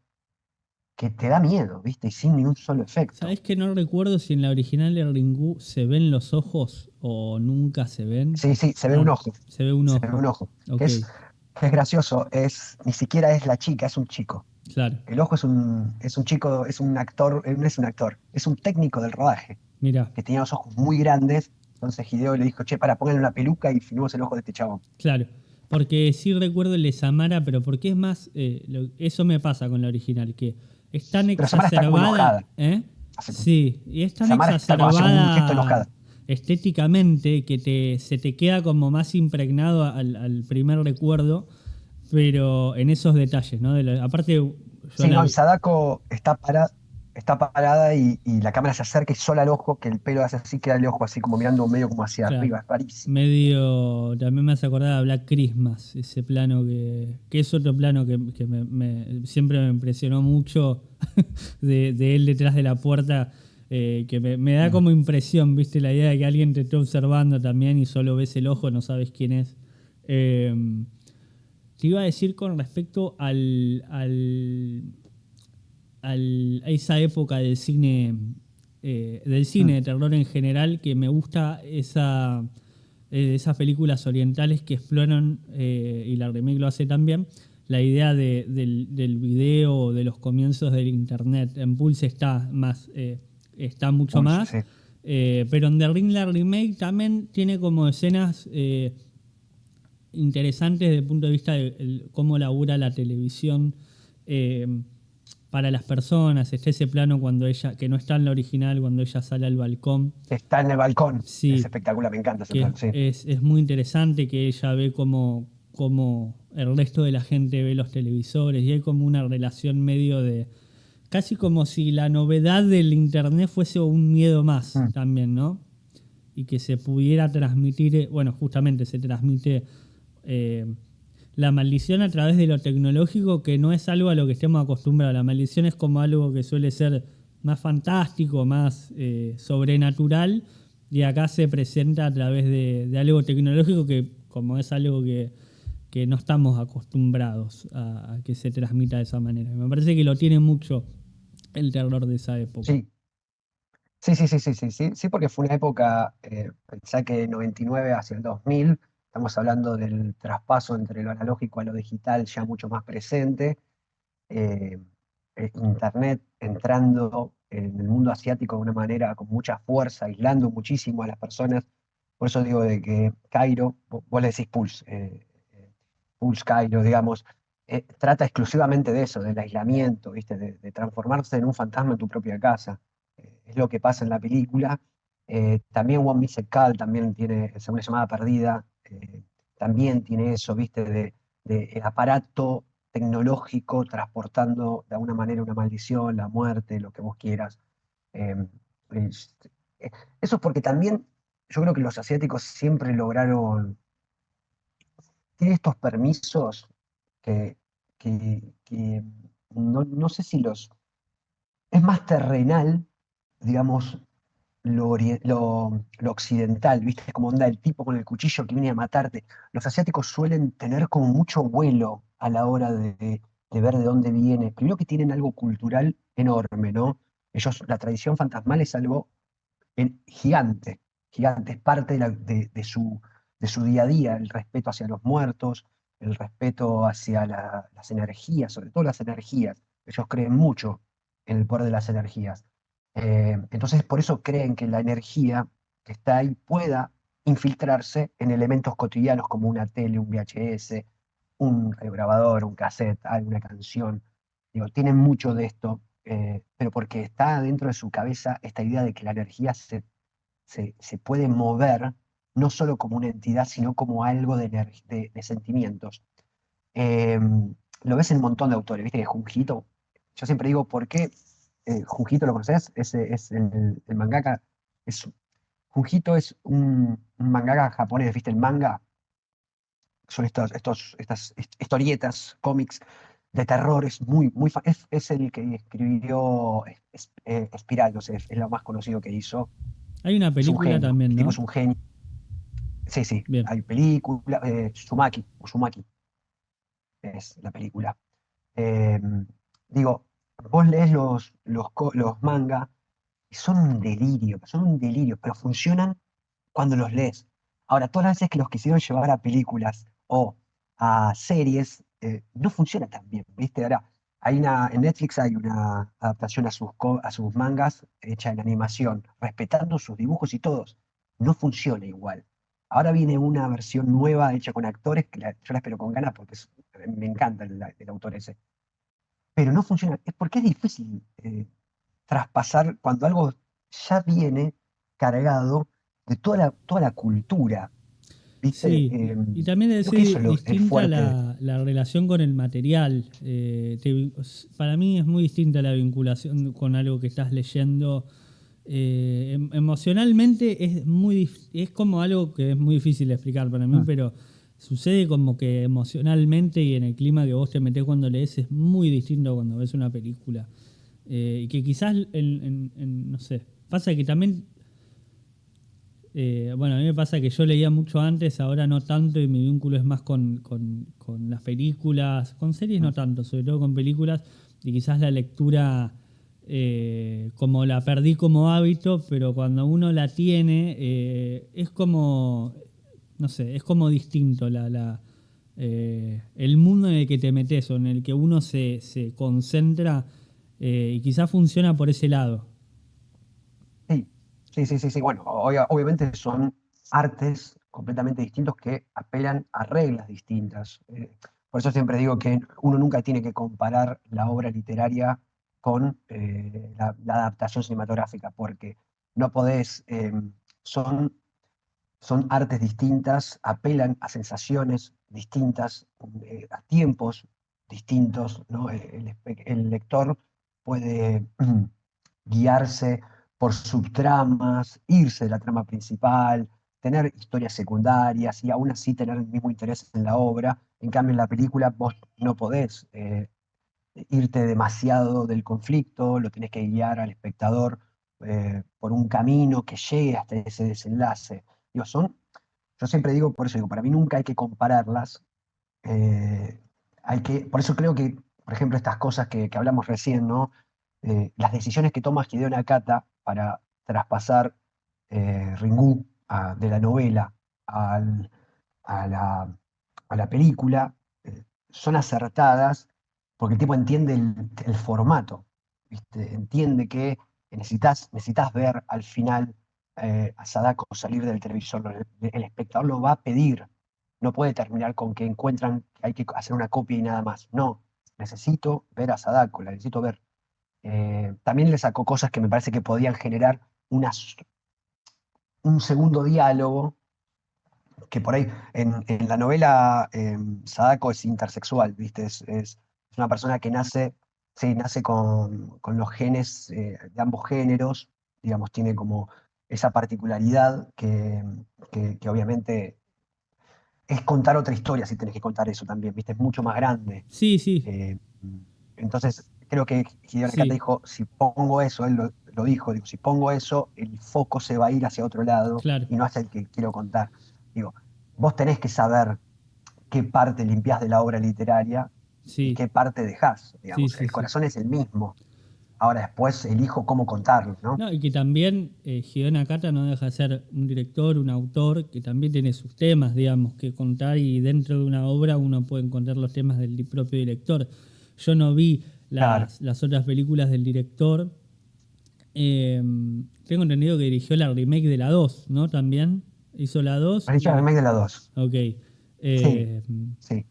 que te da miedo, ¿viste? Y sin ni un solo efecto. ¿Sabés que no recuerdo si en la original de Ringu se ven los ojos o nunca se ven? Sí, sí, se ve un Ah, ojo, se ve un se ve ojo. un ojo, Ok, que es gracioso, ni siquiera es la chica, es un chico. claro. El ojo es un chico, es un actor, no es un actor, es un técnico del rodaje, Mira, que tenía los ojos muy grandes. Entonces Hideo le dijo, che, para, pónganle una peluca y filmemos el ojo de este chabón. claro. Porque sí recuerdo el de Samara, pero porque es más, eso me pasa con la original, que es tan Pero Samara está como exacerbada, enojada. ¿eh? Hace- Sí, y es tan Samara está como hace un gesto exacerbada enojada. estéticamente que se te queda como más impregnado al primer recuerdo, pero en esos detalles, ¿no? Aparte, yo Sí, la no, y vi Sadako está parada y la cámara se acerca y sola al ojo, que el pelo hace así, queda el ojo así como mirando medio como hacia claro, arriba, es rarísimo. medio, también me hace acordar a Black Christmas, ese plano que es otro plano que siempre me impresionó mucho de él detrás de la puerta, que me da Mm. como impresión, ¿viste? La idea de que alguien te esté observando también y solo ves el ojo, no sabes quién es. Eh, Te iba a decir con respecto a esa época del cine Mm. de terror en general, que me gusta esas películas orientales que exploran, y la remake lo hace también, la idea del video o de los comienzos del internet. En Pulse está mucho Pulse, más, sí. pero en The Ring la remake también tiene como escenas interesantes desde el punto de vista de cómo labura la televisión, eh, para las personas. Está ese plano cuando ella, que no está en la original, cuando ella sale al balcón. Está en el balcón. Es Sí, espectacular, me encanta ese que plan, sí. es muy interesante que ella ve cómo el resto de la gente ve los televisores y hay como una relación medio de... Casi como si la novedad del internet fuese un miedo más Mm. también, ¿no? Y que se pudiera transmitir, bueno, justamente se transmite, eh, la maldición a través de lo tecnológico, que no es algo a lo que estemos acostumbrados. La maldición es como algo que suele ser más fantástico, más sobrenatural, y acá se presenta a través de algo tecnológico que, como es algo que no estamos acostumbrados a que se transmita de esa manera. Me parece que lo tiene mucho el terror de esa época. Sí, sí, sí, sí, sí, sí, sí, sí, porque fue una época, pensá que 99 hacia el 2000, estamos hablando del traspaso entre lo analógico a lo digital ya mucho más presente. eh, Internet entrando en el mundo asiático de una manera con mucha fuerza, aislando muchísimo a las personas. Por eso digo de que Cairo, vos le decís Pulse, Pulse Cairo, digamos, trata exclusivamente de eso, del aislamiento, ¿viste? De transformarse en un fantasma en tu propia casa. Es lo que pasa en la película. También One Missed Call también tiene, según llamada perdida, también tiene eso, ¿viste? De el aparato tecnológico transportando de alguna manera una maldición, la muerte, lo que vos quieras. Eh, es- Eso es porque también yo creo que los asiáticos siempre lograron, tienen estos permisos que no sé si es más terrenal, digamos, lo occidental, ¿viste? Es como onda el tipo con el cuchillo que viene a matarte. Los asiáticos suelen tener como mucho vuelo a la hora de ver de dónde viene. Primero que tienen algo cultural enorme, ¿no? Ellos, la tradición fantasmal es algo gigante, gigante, es parte de su día a día, el respeto hacia los muertos, el respeto hacia las energías, sobre todo las energías. Ellos creen mucho en el poder de las energías. Entonces, por eso creen que la energía que está ahí pueda infiltrarse en elementos cotidianos como una tele, un VHS, un grabador, un cassette, alguna canción. Digo, tienen mucho de esto, pero porque está dentro de su cabeza esta idea de que la energía se puede mover no solo como una entidad, sino como algo de sentimientos. Eh, lo ves en un montón de autores, viste que Junjito, yo siempre digo, ¿por qué Junjito lo conoces? Ese es el mangaka, es, Junjito es un mangaka japonés, viste, el manga son estas historietas, cómics de terror, es es el que escribió Espiral, no sé, es lo más conocido que hizo. Hay una Es un película genio, también, el tipo ¿no? es un genio. Sí, sí, Bien. hay película, Uzumaki es la película. Eh, digo, vos lees los manga y son un delirio, pero funcionan cuando los lees. Ahora, todas las veces que los quisieron llevar a películas o a series, no funciona tan bien, ¿viste? Ahora, en Netflix hay una adaptación a sus mangas hecha en animación, respetando sus dibujos y todos. No funciona igual. Ahora viene una versión nueva hecha con actores que yo la espero con ganas porque me encanta el autor ese. Pero no funciona. Es porque es difícil traspasar cuando algo ya viene cargado de toda la cultura, ¿viste? Sí, y también debe Creo que eso ser es distinta fuerte. la relación con el material. Para mí es muy distinta la vinculación con algo que estás leyendo. Emocionalmente es como algo que es muy difícil de explicar para mí, Mm. pero sucede como que emocionalmente y en el clima que vos te metés cuando lees es muy distinto cuando ves una película. Y que quizás, no sé, pasa que también bueno, a mí me pasa que yo leía mucho antes, ahora no tanto, y mi vínculo es más con las películas, con series no Mm. tanto, sobre todo con películas, y quizás la lectura como la perdí como hábito, pero cuando uno la tiene, es como, no sé, es como distinto el mundo en el que te metes o en el que uno se concentra, y quizás funciona por ese lado. Sí, sí. Bueno, obviamente son artes completamente distintos que apelan a reglas distintas. Por eso siempre digo que uno nunca tiene que comparar la obra literaria con la adaptación cinematográfica, porque no podés, son artes distintas, apelan a sensaciones distintas, a tiempos distintos, ¿no? El lector puede guiarse por subtramas, irse de la trama principal, tener historias secundarias y aún así tener el mismo interés en la obra. En cambio, en la película vos no podés irte demasiado del conflicto, lo tenés que guiar al espectador por un camino que llegue hasta ese desenlace. Digo, yo siempre digo, por eso digo, para mí nunca hay que compararlas. eh, por eso creo que, por ejemplo, estas cosas que hablamos recién, ¿no? Las decisiones que toma Hideo Nakata para traspasar Ringu de la novela al- a a la película son acertadas porque el tipo entiende el formato, ¿viste? Entiende que necesitas ver al final a Sadako salir del televisor. El espectador lo va a pedir. No puede terminar con que encuentran que hay que hacer una copia y nada más. No, necesito ver a Sadako, la necesito ver. También le sacó cosas que me parece que podían generar un segundo diálogo, que por ahí en la novela Sadako es intersexual, ¿viste? Es una persona que nace, sí, nace con los genes de ambos géneros, digamos, tiene como esa particularidad que obviamente es contar otra historia si tenés que contar eso también, ¿viste? Es mucho más grande. Sí, sí, Eh, entonces, creo que Hideo Nakata sí, dijo, si pongo eso, él lo dijo, digo, si pongo eso, el foco se va a ir hacia otro lado claro, y no hacia el que quiero contar. Digo, vos tenés que saber qué parte limpiás de la obra literaria y sí. qué parte dejás, Sí, digamos. sí, El sí. corazón es el mismo. Ahora después elijo cómo contarlo, ¿no? No, y que también Hideo Nakata no deja de ser un director, un autor, que también tiene sus temas, digamos, que contar y dentro de una obra uno puede encontrar los temas del propio director. Yo no vi Claro. las otras películas del director. Eh, Tengo entendido que dirigió la remake de la 2, ¿no? También hizo la 2 Has dicho el y... remake de la dos. Ok. Sí, Eh, sí.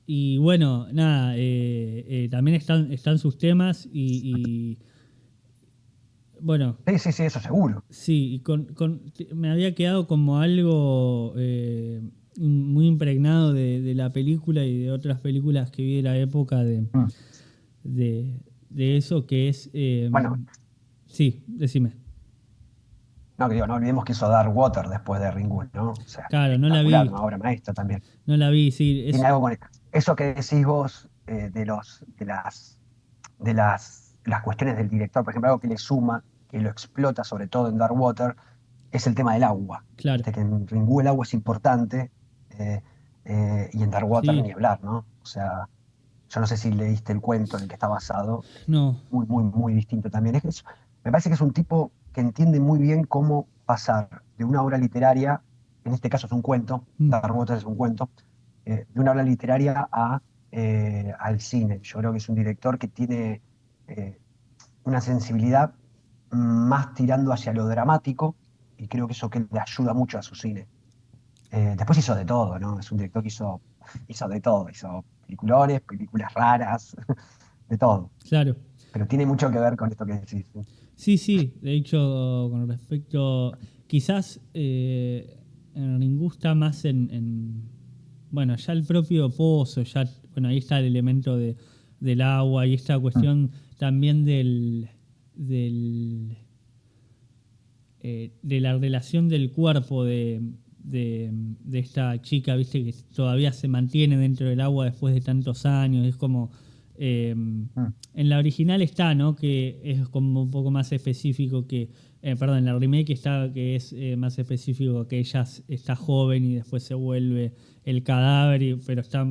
y bueno, nada, también están sus temas bueno, Sí, eso seguro. sí, y me había quedado como algo muy impregnado de la película y de otras películas que vi de la época Mm. de eso, que es... Bueno, sí, decime. no, que digo, no olvidemos que hizo Dark Water después de Ringu, ¿no? O sea, Claro, no la espectacular, vi, una obra maestra también. no la vi, sí, Tiene algo con eso que decís vos las cuestiones del director, por ejemplo, algo que le suma, que lo explota sobre todo en Dark Water, es el tema del agua. claro. Viste que en Ringu el agua es importante, eh, y en Darkwater Sí, ni hablar, ¿no? O sea, yo no sé si leíste el cuento en el que está basado, no, muy, muy, muy distinto también. Me parece que es un tipo que entiende muy bien cómo pasar de una obra literaria, en este caso es un cuento, mm, Darkwater es un cuento, de una obra literaria al cine. Yo creo que es un director que tiene eh, una sensibilidad más tirando hacia lo dramático, y creo que eso que le ayuda mucho a su cine. Después hizo de todo, ¿no? Es un director que hizo de todo, hizo peliculones, películas raras, de todo. claro. Pero tiene mucho que ver con esto que decís. ¿Sí? Sí, sí, de hecho, con respecto, quizás en Ringu está más bueno, ya el propio pozo, ya, bueno, ahí está el elemento del agua y esta Mm, cuestión también del de la relación del cuerpo de esta chica, viste, que todavía se mantiene dentro del agua después de tantos años. Es como. mm. En la original está, ¿no? Que es como un poco más específico que. Perdón, en la remake está que es más específico que ella está joven y después se vuelve el cadáver, pero está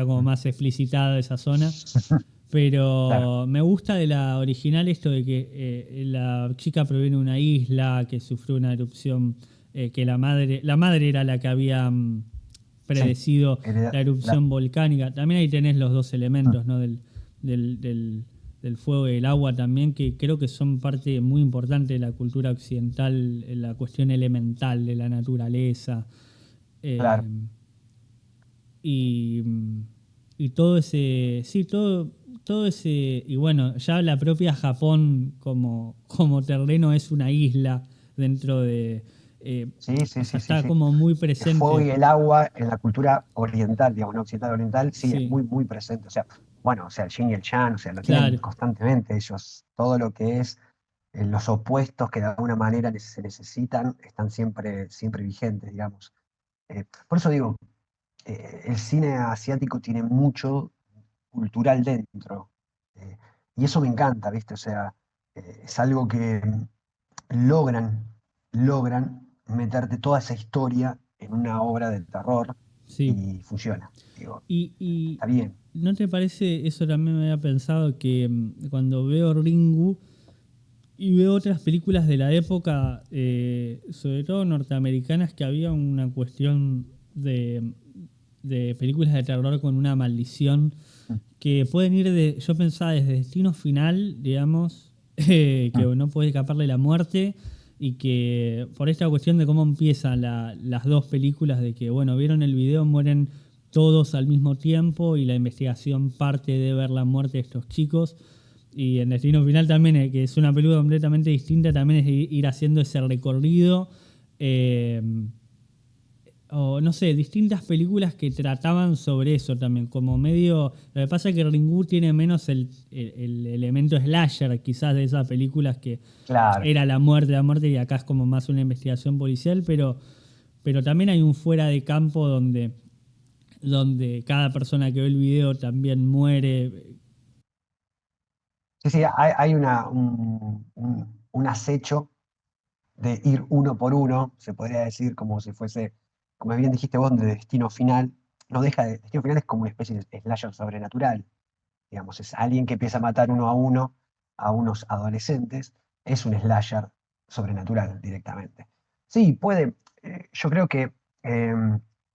como Mm. más explicitada esa zona. Claro, Pero me gusta de la original esto de que la chica proviene de una isla que sufrió una erupción, que la madre era la que había sí. predecido la La- erupción volcánica. También ahí tenés los dos mm, elementos, ¿no? Del, del- del fuego y el agua también, que creo que son parte muy importante de la cultura occidental, en la cuestión elemental de la naturaleza. Eh, claro. y, y todo ese, sí, todo ese, y bueno, ya la propia Japón como terreno es una isla dentro Sí, o sí, sea, sí, sí, está sí. como muy El fuego presente, y el agua en la cultura oriental, digamos, no occidental oriental, sí, es sí, muy, muy presente. O sea, bueno, o sea, el yin y el yang, o sea, lo tienen claro, constantemente ellos. Todo lo que es los opuestos que de alguna manera se necesitan están siempre, siempre vigentes, digamos. Por eso digo, el cine asiático tiene mucho cultural dentro. eh, y eso me encanta, ¿viste? O sea, es algo que logran, logran meterte toda esa historia en una obra de terror sí. y funciona. Digo, Y está bien. ¿no te parece, eso también me había pensado, que cuando veo Ringu y veo otras películas de la época, sobre todo norteamericanas, que había una cuestión de películas de terror con una maldición Mm, que pueden ir yo pensaba desde Destino Final, digamos, mm, que no puede escaparle la muerte y que por esta cuestión de cómo empiezan las dos películas, de que, bueno, vieron el video, mueren todos al mismo tiempo y la investigación parte de ver la muerte de estos chicos. Y en Destino Final también, que es una película completamente distinta, también es ir haciendo ese recorrido. eh, o no sé, distintas películas que trataban sobre eso también, como medio. Lo que pasa es que Ringu tiene menos el elemento slasher, quizás, de esas películas que claro. era la muerte, y acá es como más una investigación policial, pero también hay un fuera de campo donde cada persona que ve el video también muere. Sí, sí, hay un acecho de ir uno por uno, se podría decir, como si fuese, como bien dijiste vos, de Destino Final. No deja de, Destino Final es como una especie de slasher sobrenatural. Digamos, es alguien que empieza a matar uno a uno a unos adolescentes, es un slasher sobrenatural directamente. Sí, puede, yo creo que eh,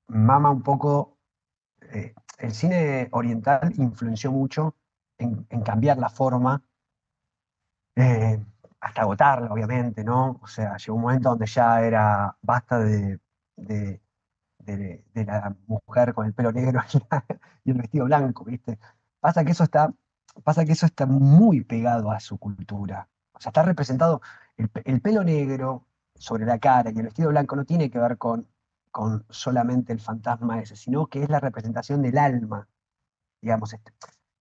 mama un poco, el cine oriental influenció mucho en cambiar la forma, eh, hasta agotarla, obviamente, ¿no? O sea, llegó un momento donde ya era basta de, de la mujer con el pelo negro y el vestido blanco, ¿viste? Pasa que eso está, pasa que eso está muy pegado a su cultura. O sea, está representado el pelo negro sobre la cara y el vestido blanco no tiene que ver con solamente el fantasma ese, sino que es la representación del alma, digamos.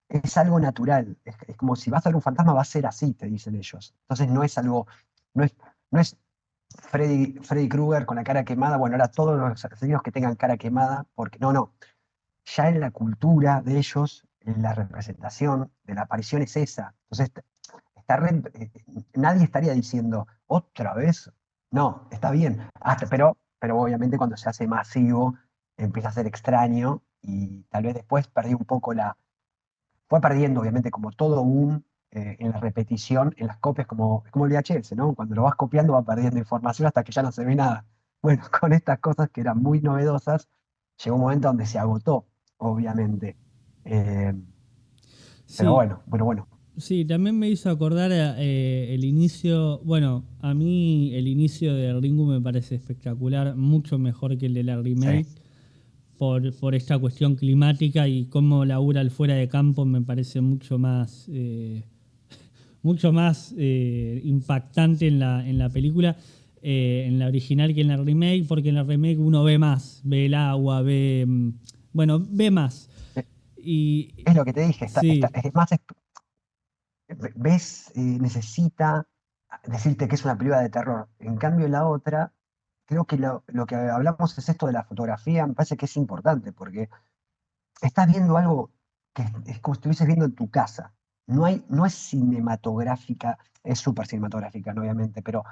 Es algo natural. Es como si vas a ver un fantasma, va a ser así, te dicen ellos. Entonces no es algo, no es, no es Freddy Krueger con la cara quemada. Bueno, ahora todos los asesinos que tengan cara quemada, porque no, no. Ya en la cultura de ellos, en la representación de la aparición es esa. Entonces, nadie estaría diciendo otra vez. No, está bien. Pero obviamente cuando se hace masivo empieza a ser extraño y tal vez después perdí un poco fue perdiendo obviamente como todo en la repetición, en las copias como el VHS, ¿no? Cuando lo vas copiando va perdiendo información hasta que ya no se ve nada. Bueno, con estas cosas que eran muy novedosas, llegó un momento donde se agotó, obviamente. Eh, pero Sí, bueno. sí, también me hizo acordar el inicio, bueno, a mí el inicio de Ringu me parece espectacular, mucho mejor que el de la Sí, remake, por esta cuestión climática y cómo labura el fuera de campo me parece mucho más impactante en la película, en la original que en la remake, porque en la remake uno ve más, ve el agua, bueno, ve más. eh, Y es lo que te dije, sí, es más, necesita decirte que es una película de terror. En cambio, la otra, creo que lo que hablamos es esto de la fotografía, me parece que es importante, porque estás viendo algo que es como si estuvieses viendo en tu casa. No es cinematográfica, es súper cinematográfica, ¿no? Obviamente, pero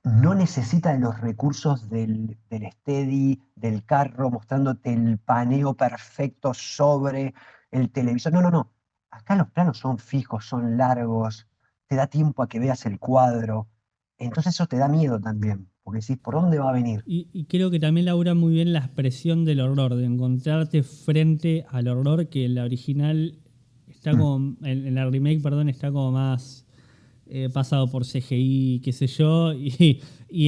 no necesita de los recursos del steady, del carro, mostrándote el paneo perfecto sobre el televisor. No, no, no. Acá los planos son fijos, son largos, te da tiempo a que veas el cuadro. Entonces eso te da miedo también, porque decís, ¿por dónde va a venir? y creo que también labura muy bien la expresión del horror, de encontrarte frente al horror que en la original está Mm. como, en la remake, perdón, está como más pasado por CGI, qué sé yo, y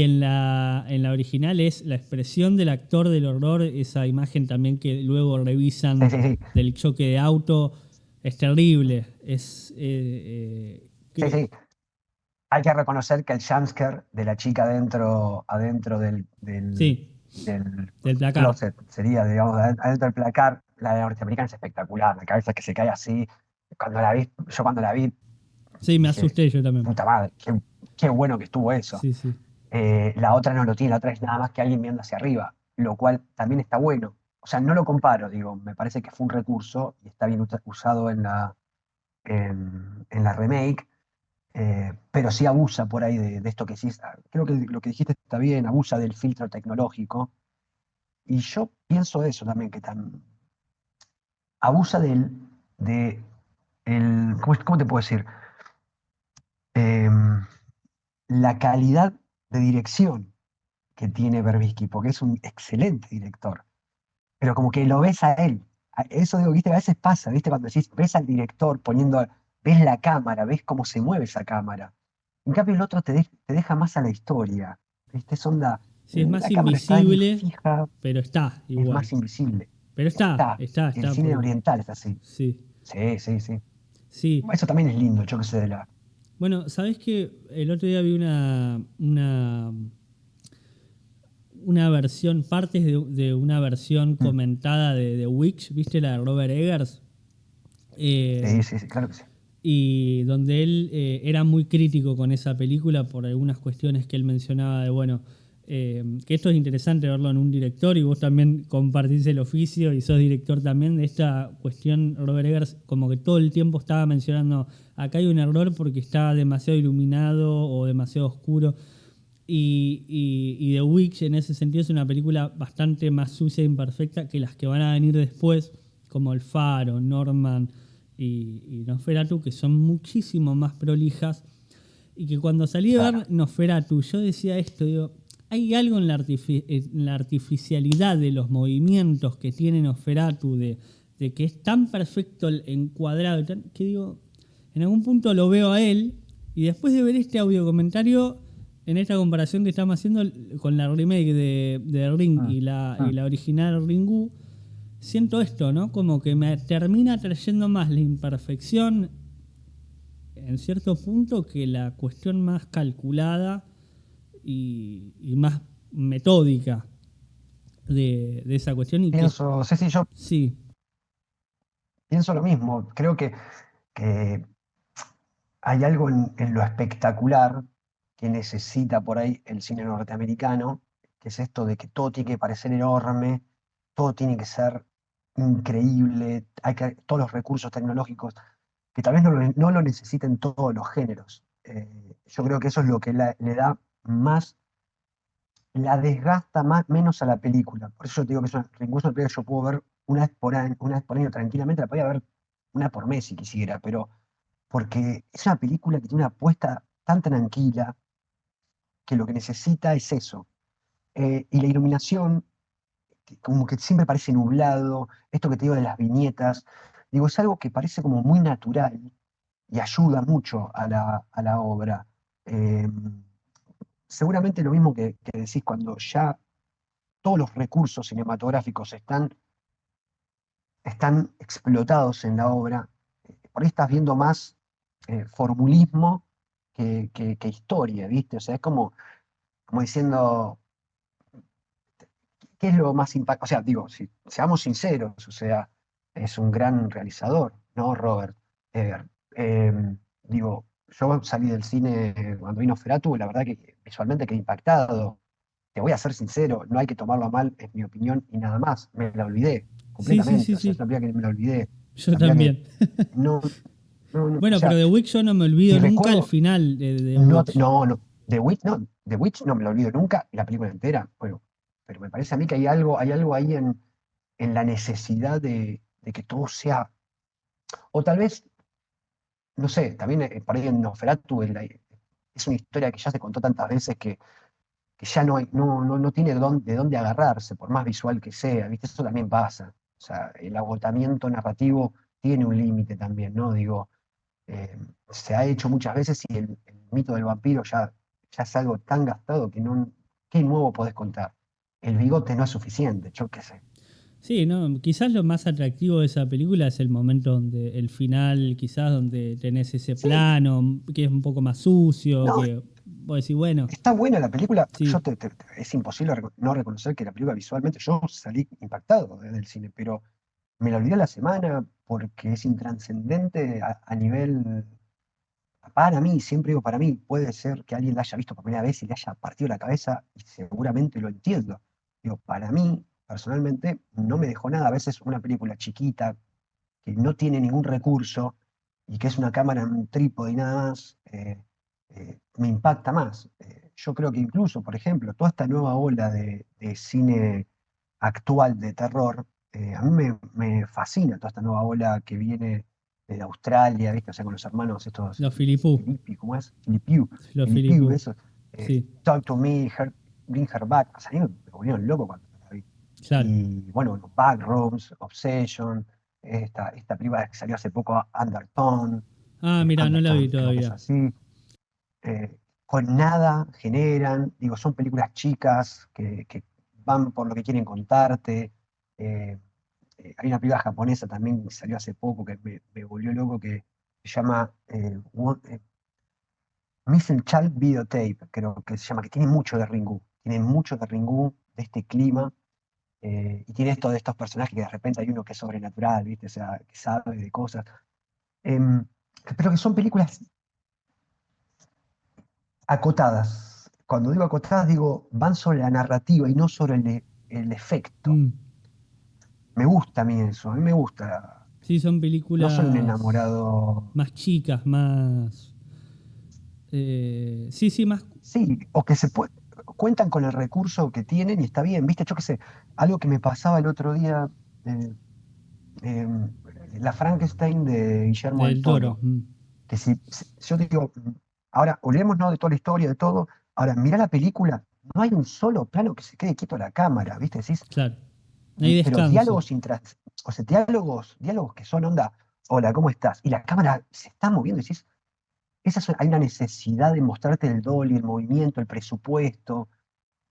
en la original es la expresión del actor del horror, esa imagen también que luego Sí, revisan sí, sí. del choque de auto, es terrible, Sí, sí. Hay que reconocer que el jumpscare de la chica adentro sí, del del placar. closet sería, digamos, adentro del placar, la de norteamericana es espectacular, la cabeza que se cae así. Yo cuando la vi Sí, me dije, asusté yo también. puta madre, qué bueno que estuvo eso. Sí, sí. La otra no lo tiene, la otra es nada más que alguien viendo hacia arriba, lo cual también está bueno. O sea, no lo comparo, digo, me parece que fue un recurso y está bien usado en la remake, pero sí abusa por ahí de esto que sí. Creo que lo que dijiste está bien, abusa del filtro tecnológico. Y yo pienso eso también, abusa ¿cómo te puedo decir? Em, la calidad de dirección que tiene Berbisky, porque es un excelente director, pero como que lo ves a él. Eso digo, viste, a veces pasa, viste, cuando decís, ves al director ves la cámara, ves cómo se mueve esa cámara. En cambio, el otro te deja más a la historia, viste, es onda, Sí, es más la cámara está ahí invisible, fija, pero está es igual. más invisible. Pero El está, cine porque oriental es así. sí, Sí, sí, sí. sí. Eso también es lindo, yo que sé, Bueno, ¿sabés que el otro día vi una versión, partes de una versión Mm. comentada de The Witch, ¿viste la de Robert Eggers? Sí, Eh, sí, sí, claro que sí. y donde él era muy crítico con esa película por algunas cuestiones que él mencionaba de, bueno, que esto es interesante verlo en un director y vos también compartís el oficio y sos director también de esta cuestión. Robert Eggers como que todo el tiempo estaba mencionando, acá hay un error porque está demasiado iluminado o demasiado oscuro. Y The Witch en ese sentido es una película bastante más sucia e imperfecta que las que van a venir después, como El Faro, Norman y Nosferatu, que son muchísimo más prolijas. Y que cuando salí de Claro. ver Nosferatu, yo decía esto, digo, hay algo en la artificialidad de los movimientos que tiene Nosferatu, de que es tan perfecto el encuadrado, que digo, en algún punto lo veo a él, y después de ver este audio comentario, en esta comparación que estamos haciendo con la remake de Ring Mm, y mm. la original Ringu, siento esto, ¿no? Como que me termina trayendo más la imperfección en cierto punto que la cuestión más calculada y más metódica de esa cuestión y que Sí, sí, yo sí, pienso lo mismo. Creo que hay algo en lo espectacular que necesita por ahí el cine norteamericano, que es esto de que todo tiene que parecer enorme, todo tiene que ser increíble, todos los recursos tecnológicos, que tal vez no lo necesiten todos los géneros. Yo creo que eso es lo que le da más, la desgasta más, menos a la película. Por eso yo te digo que es incluso una película que yo puedo ver una vez por año tranquilamente, la podía ver una por mes si quisiera, pero porque es una película que tiene una apuesta tan tranquila que lo que necesita es eso. Y la iluminación, que como que siempre parece nublado, esto que te digo de las viñetas, digo, es algo que parece como muy natural y ayuda mucho a la obra. Eh, Seguramente lo mismo que decís cuando ya todos los recursos cinematográficos están explotados en la obra, por ahí estás viendo más formulismo que historia, ¿viste? O sea, es como diciendo, ¿qué es lo más impactante? O sea, digo, si, seamos sinceros, o sea, es un gran realizador, ¿no, Robert? Eh, eh, Digo, yo salí del cine cuando vino Feratu, la verdad que visualmente quedé impactado. Te voy a ser sincero, no hay que tomarlo a mal, es mi opinión y nada más. Me la olvidé Sí, sí, sí, completamente. O sea, es sí. una película que me la olvidé. Yo Una película que también. no, o Bueno, pero sea, de Wick yo no me y olvido nunca el recuerdo, final de Witch. no, The Witch no me lo olvido nunca, y la película entera, bueno, pero me parece a mí que hay algo ahí en la necesidad de que todo sea, o tal vez, no sé, también por ahí en Nosferatu es una historia que ya se contó tantas veces que ya no tiene de dónde agarrarse, por más visual que sea, ¿viste? Eso también pasa. O sea, el agotamiento narrativo tiene un límite también, ¿no? Digo, eh, se ha hecho muchas veces y el mito del vampiro ya es algo tan gastado que no, ¿qué nuevo podés contar? El bigote no es suficiente, yo qué sé. Sí, no, quizás lo más atractivo de esa película es el momento donde el final, quizás donde tenés ese Sí, plano que es un poco más sucio, no, que vos decís, bueno, está buena la película. sí, Es imposible no reconocer que la película visualmente, yo salí impactado del cine, pero me la olvidé la semana porque es intranscendente a nivel. Para mí, siempre digo para mí, puede ser que alguien la haya visto por primera vez y le haya partido la cabeza y seguramente lo entiendo. Digo, para mí, personalmente, no me dejó nada. A veces una película chiquita que no tiene ningún recurso y que es una cámara en un trípode y nada más, me impacta más. Yo creo que incluso, por ejemplo, toda esta nueva ola de cine actual de terror, a mí me fascina toda esta nueva ola que viene de Australia, ¿viste? O sea, con los hermanos estos, los Filipú, Filippi, ¿cómo es? Filipiu, los Filipiu, Filipú, eso. sí, Talk to Me, Bring Her Back. O sea, a mí me volvieron loco cuando la vi. claro. Y bueno, los Backrooms, Obsession, esta película que salió hace poco, Undertone, Ah, mira, no la vi Undertone creo que es todavía. así. Con nada generan, digo, son películas chicas que van por lo que quieren contarte. Eh, Hay una película japonesa también que salió hace poco que me volvió loco que se llama Missing Child Videotape, creo que se llama, que tiene mucho de Ringu, de este clima, y tiene esto de estos personajes que de repente hay uno que es sobrenatural, ¿viste? O sea, que sabe de cosas. Em, pero que son películas acotadas. Cuando digo acotadas, digo, van sobre la narrativa y no sobre el efecto. Mm. Me gusta a mí eso, a mí me gusta. Sí, son No soy un películas enamorado. más chicas, más... sí, sí, más... Sí, o que cuentan con el recurso que tienen y está bien, viste, yo qué sé, algo que me pasaba el otro día, eh, eh, la Frankenstein de Guillermo del del Toro. Toro, que si yo te digo, ahora olvidémonos de toda la historia, de todo, ahora mira la película, no hay un solo plano que se quede quieto la cámara, viste, decís, Claro, no hay pero descanso. o sea, diálogos que son onda, hola, ¿cómo estás? Y la cámara se está moviendo, y decís, hay una necesidad de mostrarte el dolly, el movimiento, el presupuesto,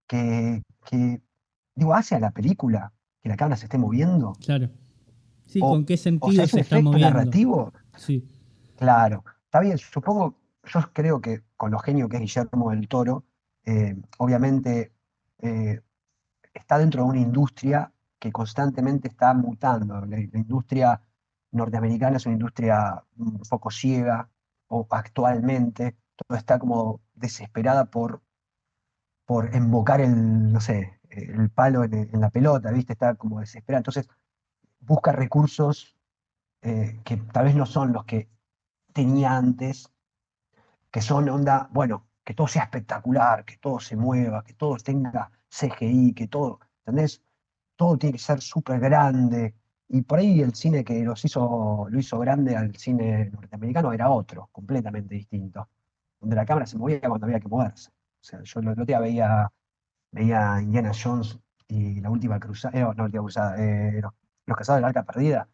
que, digo, hace a la película que la cámara se esté moviendo. Claro. Sí, O, ¿con qué o sea, sentido es se un está efecto moviendo? narrativo, Sí, claro. Está bien, supongo, yo creo que con lo genio que es Guillermo del Toro, obviamente eh, está dentro de una industria que constantemente está mutando. La industria norteamericana es una industria un poco ciega, o actualmente, todo está como desesperada por embocar no sé, el palo en la pelota, ¿viste? Está como desesperada. Entonces busca recursos que tal vez no son los que tenía antes, que son onda, bueno, que todo sea espectacular, que todo se mueva, que todo tenga CGI, que todo, ¿entendés? Todo tiene que ser súper grande. Y por ahí el cine que lo hizo grande al cine norteamericano era otro, completamente distinto, donde la cámara se movía cuando había que moverse. O sea, yo el otro día veía Indiana Jones y la última cruzada, no, la última cruzada, los Cazados de la Arca Perdida,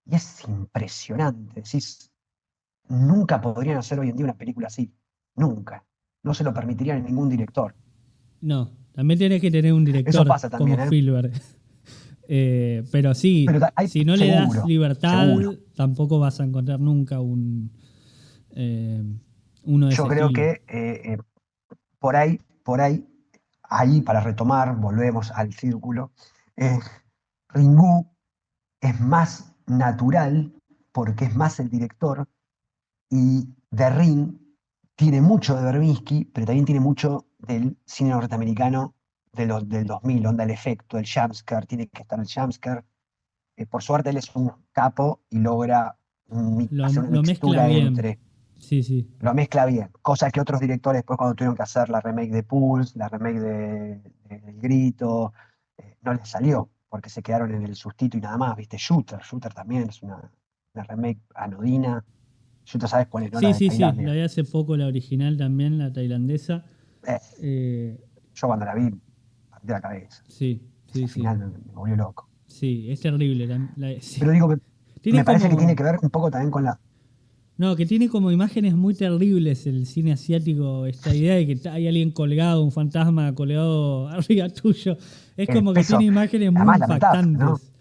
y es impresionante. Decís, nunca podrían hacer hoy en día una película así. Nunca. No se lo permitirían a ningún director. No, también tenés que tener un Eso director pasa como también, ¿eh? Spielberg. Pero sí, Pero hay, si no le das seguro, libertad, seguro. tampoco vas a encontrar nunca eh, uno de ese Yo creo estilo. que por ahí, ahí para retomar, volvemos al círculo, eh, Ringu es más natural porque es más el director y The Ring tiene mucho de Verbinski, pero también tiene mucho del cine norteamericano del 2000, onda el efecto, el jumpscare, tiene que estar el jumpscare. Por suerte él es un capo y logra hacer una Lo mezcla mixtura bien. entre, Sí, sí. lo mezcla bien, cosa que otros directores después cuando tuvieron que hacer la remake de Pulse, la remake de El Grito, no les salió, porque se quedaron en el sustito y nada más, ¿viste? Shooter también es una remake anodina. Shooter, ¿sabes cuál es, no? La Sí, de sí, sí. La Tailandia. vi hace poco, la original también, la tailandesa. Eh, Eh, yo cuando la vi, partí la cabeza. sí, Ese sí, sí. final me volvió loco. Sí, es terrible. Sí. Pero digo, me Tiene parece que tiene como. que ver un poco también con la... No, que tiene como imágenes muy terribles el cine asiático, esta idea de que hay alguien colgado, un fantasma colgado arriba tuyo. Es el como que tiene peso, imágenes muy además la metáfora, ¿no? impactantes.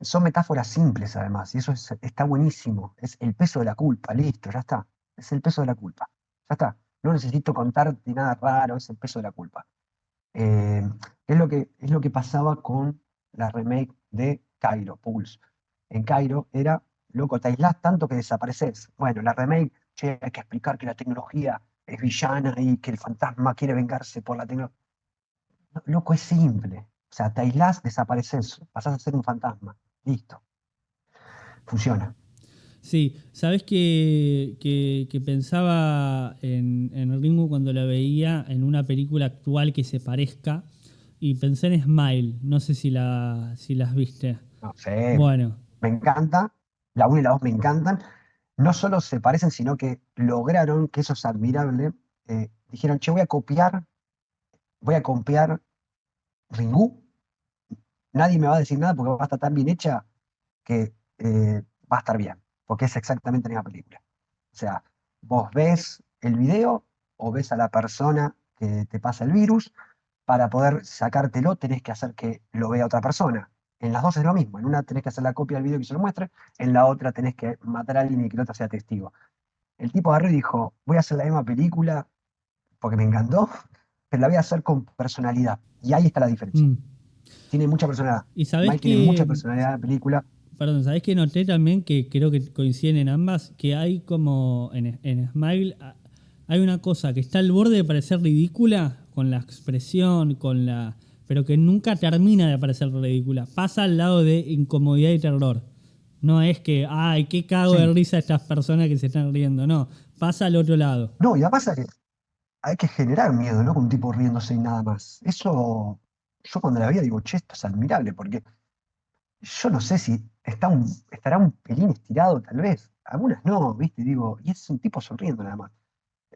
Son metáforas simples además, y eso está buenísimo. Es el peso de la culpa, listo, ya está. Es el peso de la culpa, ya está. No necesito contarte nada raro, es el peso de la culpa. Eh, es lo que pasaba con la remake de Cairo, Pulse. En Cairo era, loco, te aislás tanto que desapareces. Bueno, la remake, che, hay que explicar que la tecnología es villana y que el fantasma quiere vengarse por la tecnología. Loco, es simple. O sea, te aislás, desapareces, pasás a ser un fantasma. Listo, funciona. Sí, sabes que pensaba en Ringu cuando la veía en una película actual que se parezca y pensé en Smile, no sé si las viste. No sé, Bueno, me encanta. La 1 y la 2 me encantan. No solo se parecen, sino que lograron, que eso es admirable, dijeron, che, voy a copiar Ringu, nadie me va a decir nada porque va a estar tan bien hecha que va a estar bien, porque es exactamente la misma película. O sea, vos ves el video o ves a la persona que te pasa el virus, para poder sacártelo tenés que hacer que lo vea otra persona. En las dos es lo mismo, en una tenés que hacer la copia del video que se lo muestre, en la otra tenés que matar a alguien y que el otro sea testigo. El tipo agarró y dijo, voy a hacer la misma película porque me encantó, pero la voy a hacer con personalidad. Y ahí está la diferencia. mm. Tiene mucha personalidad. Y sabes Mike tiene mucha que, personalidad en la película. perdón, sabes que noté también que creo que coinciden en ambas, que hay como en Smile hay una cosa que está al borde de parecer ridícula con la expresión, pero que nunca termina de parecer ridícula. Pasa al lado de incomodidad y terror. No es que, ay, qué cago de Sí. risa estas personas que se están riendo. No, pasa al otro lado. No, y además hay que generar miedo, ¿no? Con un tipo riéndose y nada más. Eso, yo cuando la veía digo, che, esto es admirable, porque yo no sé si estará un pelín estirado, tal vez. Algunas no, ¿viste? Digo, y es un tipo sonriendo nada más.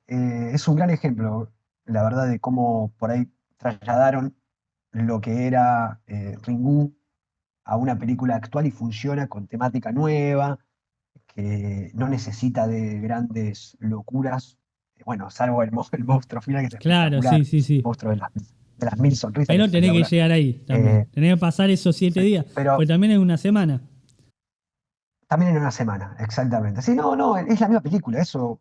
Es un gran ejemplo, la verdad, de cómo por ahí trasladaron lo que era Ringu a una película actual y funciona con temática nueva, que no necesita de grandes locuras. Bueno, salvo el monstruo final, que es Claro, sí, espectacular. sí, El sí. monstruo de las 1000 sonrisas, que es Pero tenés que espectacular. llegar ahí también. Eh, Tenés que pasar esos 7 días. pero Pues también es una semana. también en una semana, exactamente. Sí, no, no, es la misma película. Eso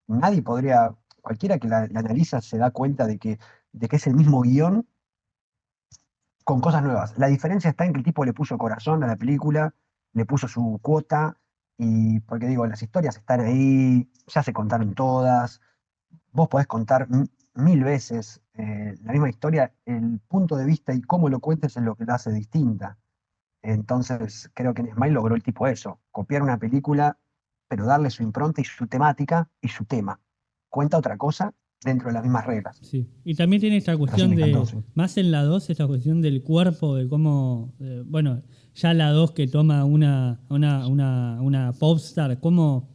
nadie podría, cualquiera que la analiza se da cuenta de que es el mismo guión con cosas nuevas. La diferencia está en que el tipo le puso corazón a la película, le puso su cuota, y porque digo, las historias están ahí, ya se contaron todas. Vos podés contar 1000 veces la misma historia, el punto de vista y cómo lo cuentes es lo que la hace distinta. Entonces, creo que en Smile logró el tipo eso, copiar una película, pero darle su impronta y su temática y su tema. cuenta otra cosa dentro de las mismas reglas. Sí. Y también tiene esta Pero sí, cuestión me encantó, de, sí. más en la 2 esta cuestión del cuerpo, de cómo, bueno, ya la 2 que toma una popstar, cómo,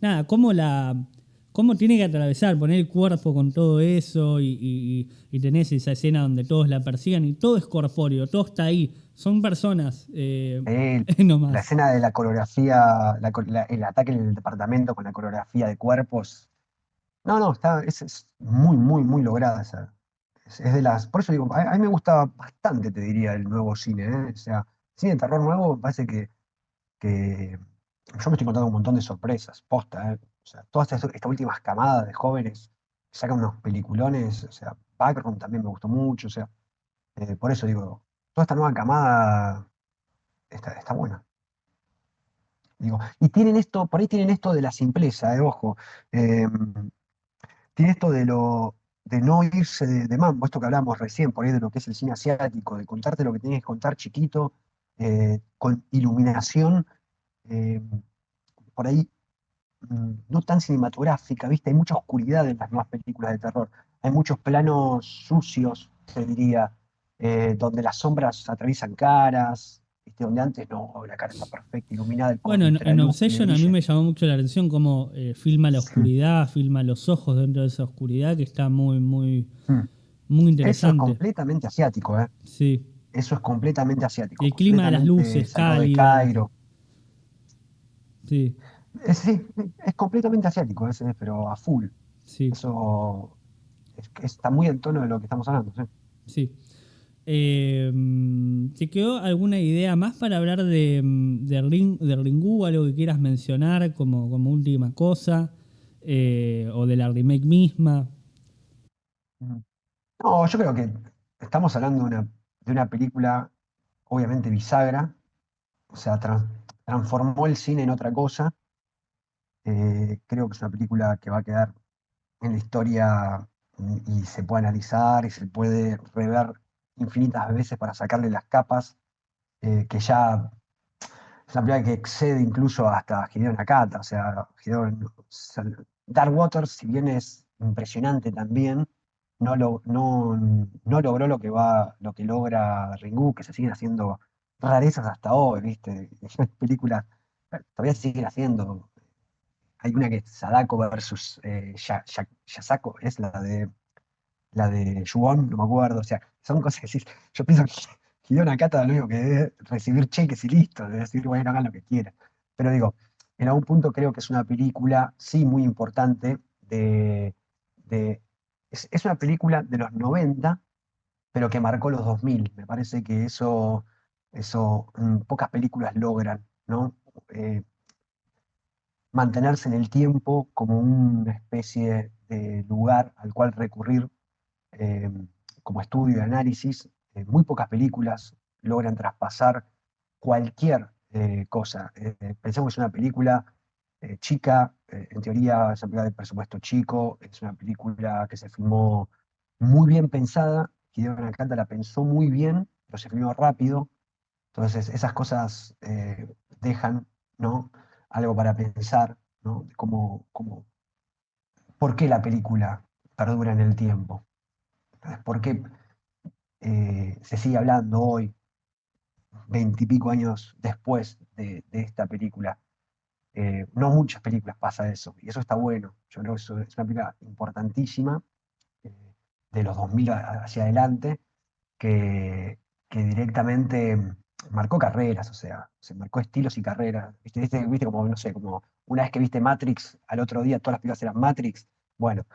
nada, cómo tiene que atravesar, poner el cuerpo con todo eso y tenés esa escena donde todos la persigan y todo es corpóreo, todo está ahí, son personas, no La más. escena de la coreografía, el ataque en el departamento con la coreografía de cuerpos. No, no, es muy, muy, muy lograda esa. Es de las. Por eso digo, a mí me gusta bastante, te diría, el nuevo cine, ¿eh? O sea, cine de terror nuevo, me parece que yo me estoy contando un montón de sorpresas, posta, ¿eh? O sea, todas estas últimas camadas de jóvenes sacan unos peliculones, o sea, Backroom también me gustó mucho, o sea, por eso digo, toda esta nueva camada está buena. Digo, y tienen esto, por ahí tienen esto de la simpleza, ojo. eh, Tiene esto de no irse de mambo, esto que hablamos recién, por ahí de lo que es el cine asiático, de contarte lo que tienes que contar chiquito, con iluminación, eh, por ahí no tan cinematográfica, ¿viste? Hay mucha oscuridad en las nuevas películas de terror. Hay muchos planos sucios, te diría, donde las sombras atraviesan caras, ¿viste? Donde antes no, la cara está perfecta, iluminada, el Bueno, en contraluz que le Obsession a mí brilla. me llamó mucho la atención cómo filma la oscuridad, filma los ojos dentro de esa oscuridad, que está muy, muy, Mm. muy Eso es interesante. completamente asiático, ¿eh? Sí. Eso es completamente Y asiático, el clima de las completamente luces, sacado de cálidas. Cairo. Sí, Sí, es completamente asiático, pero a full. sí, Eso está muy en tono de lo que estamos hablando, ¿sí? sí. ¿Te quedó alguna idea más para hablar de Ringu, algo que quieras mencionar como última cosa? O de la remake misma. Mm. No, yo creo que estamos hablando de una película, obviamente bisagra, o sea, transformó el cine en otra cosa. Creo que es una película que va a quedar en la historia y se puede analizar y se puede rever infinitas veces para sacarle las capas, que ya es una película que excede incluso hasta Hideo Nakata. O sea, Dark Waters, si bien es impresionante también, no logró lo que logra Ringu, que se siguen haciendo rarezas hasta hoy, ¿viste? Películas todavía se siguen haciendo. Hay una que es Sadako versus Yasako, es la de Yuon, no me acuerdo. O sea, son cosas que sí, yo pienso que Hideo Nakata lo único que debe recibir cheques y listo, de decir, bueno, hagan lo que quieran. Pero digo, en algún punto creo que es una película, sí, muy importante, de es una película de los 90 pero que marcó los 2000. Me parece que eso pocas películas logran, ¿no? Eh, Mantenerse en el tiempo como una especie de lugar al cual recurrir, eh, como estudio y análisis. Muy pocas películas logran traspasar cualquier cosa. Pensemos que es una película chica, en teoría es una película de presupuesto chico, es una película que se filmó muy bien pensada. Hideo Nakata la pensó muy bien, pero se filmó rápido. Entonces, esas cosas dejan, ¿no? Algo para pensar, ¿no? De ¿por qué la película perdura en el tiempo? Entonces, ¿por qué se sigue hablando hoy, veintipico años después de esta película? No muchas películas pasa eso, y eso está bueno. Yo creo que eso es una película importantísima, eh, de los 2000 hacia adelante, que, que directamente marcó carreras, o sea, se marcó estilos y carreras. ¿Viste como, no sé, como una vez que viste Matrix, al otro día todas las películas eran Matrix? Bueno,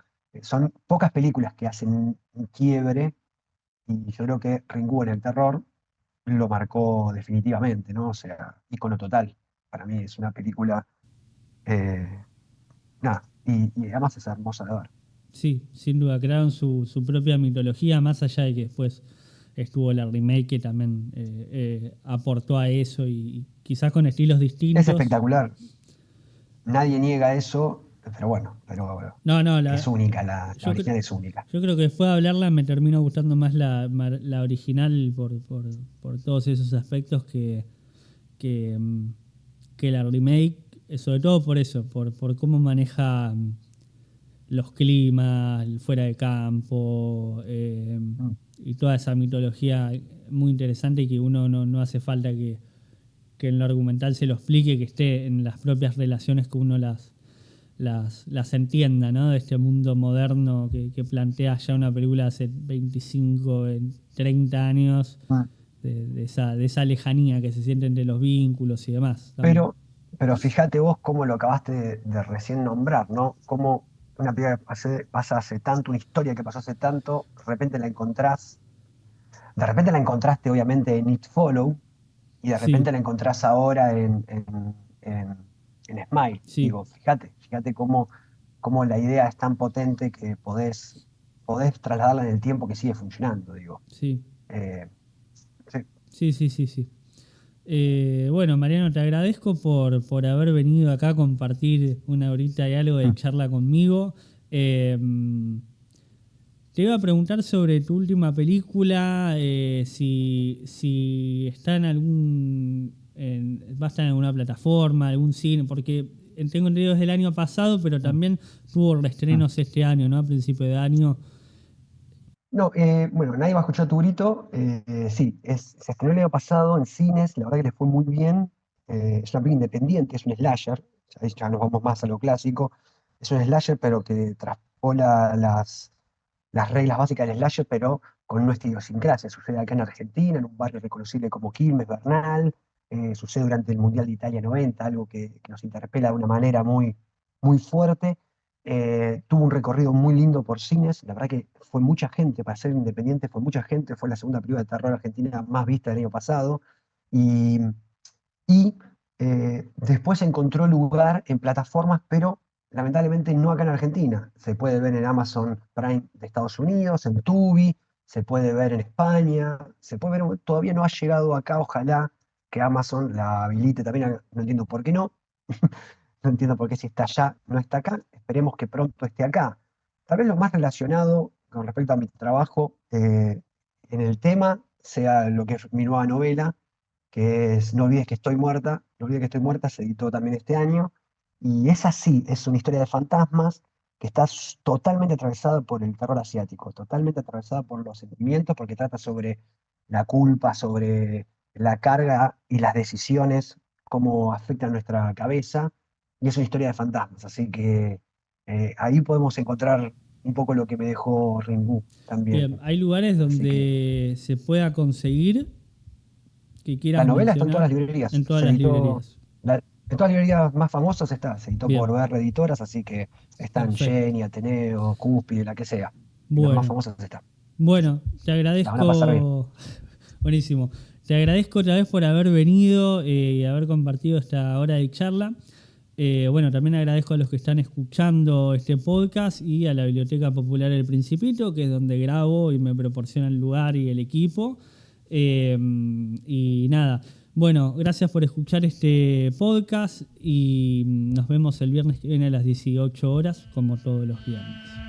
son pocas películas que hacen un quiebre, y yo creo que Ringu en el terror lo marcó definitivamente, ¿no? O sea, ícono total. Para mí es una película, eh, nada, y además es hermosa de ver. Sí, sin duda, crearon su propia mitología, más allá de que después estuvo la remake que también aportó a eso y quizás con estilos Es distintos. espectacular, nadie niega eso, pero bueno, pero No, no, es única, la yo, original es única. yo creo que después de hablarla me terminó gustando más la original por todos esos aspectos que, mm, que la remake, sobre todo por eso, por cómo maneja los climas, el fuera de campo, y toda esa mitología muy interesante y que uno no hace falta que en lo argumental se lo explique, que esté en las propias relaciones que uno las entienda, ¿no? De este mundo moderno que plantea ya una película hace 25, 30 años, Mm. de esa lejanía que se siente entre los vínculos y demás. También. Pero fíjate vos cómo lo acabaste de recién nombrar, ¿no? Cómo una película que pasa hace tanto, una historia que pasó hace tanto, de repente la encontraste obviamente en It Follow, y de repente Sí, la encontrás ahora en Smile. sí, Digo, fíjate cómo la idea es tan potente que podés trasladarla en el tiempo que sigue funcionando, digo. sí, Eh, sí. sí. Bueno, Mariano, te agradezco por haber venido acá a compartir una horita y algo de Mm. charla conmigo. Eh, Te iba a preguntar sobre tu última película, si está en va a estar en alguna plataforma, algún cine, porque tengo entendido desde el año pasado, pero Mm. también tuvo Mm. reestrenos este año, ¿no? A principio de año. No, bueno, nadie va a escuchar tu grito. Sí, se estrenó el año pasado en cines, la verdad que le fue muy bien. Es una película independiente, es un slasher, ya nos vamos más a lo clásico. Es un slasher, pero que traspola las reglas básicas del slasher, pero con una idiosincrasia. Sucede acá en Argentina, en un barrio reconocible como Quilmes, Bernal. Sucede durante el Mundial de Italia 90, algo que nos interpela de una manera muy fuerte. Tuvo un recorrido muy lindo por cines. La verdad que fue mucha gente, para ser independiente, fue mucha gente. Fue la segunda película de terror argentina más vista del año pasado. Y, y después encontró lugar en plataformas, pero lamentablemente no acá en Argentina. Se puede ver en Amazon Prime de Estados Unidos, en Tubi, se puede ver en España, se puede ver, todavía no ha llegado acá. Ojalá que Amazon la habilite también, no entiendo por qué no. No entiendo por qué si está allá, no está acá. Esperemos que pronto esté acá. Tal vez lo más relacionado con respecto a mi trabajo en el tema sea lo que es mi nueva novela, que es No olvides que estoy muerta. No olvides que estoy muerta, se editó también este año. Y es así, es una historia de fantasmas que está totalmente atravesada por el terror asiático, totalmente atravesada por los sentimientos, porque trata sobre la culpa, sobre la carga y las decisiones, cómo afectan nuestra cabeza, y es una historia de fantasmas, así que ahí podemos encontrar un poco lo que me dejó Ringu también. Bien, ¿hay lugares Así que donde se pueda conseguir que la quieras novela está en todas mencionar? las librerías, En todas se las editó, librerías. en todas las librerías más famosas está, se editó por Bien, VR Editoras, así que están perfecto. Jenny, Ateneo, Cúspide, la que sea, y las más Bueno, famosas están. bueno, te La van a pasar bien. agradezco. Buenísimo. Te agradezco otra vez por haber venido y haber compartido esta hora de charla. Bueno, también agradezco a los que están escuchando este podcast y a la Biblioteca Popular El Principito, que es donde grabo y me proporciona el lugar y el equipo. Y nada, bueno, gracias por escuchar este podcast y nos vemos el viernes que viene a las 18 horas, como todos los viernes.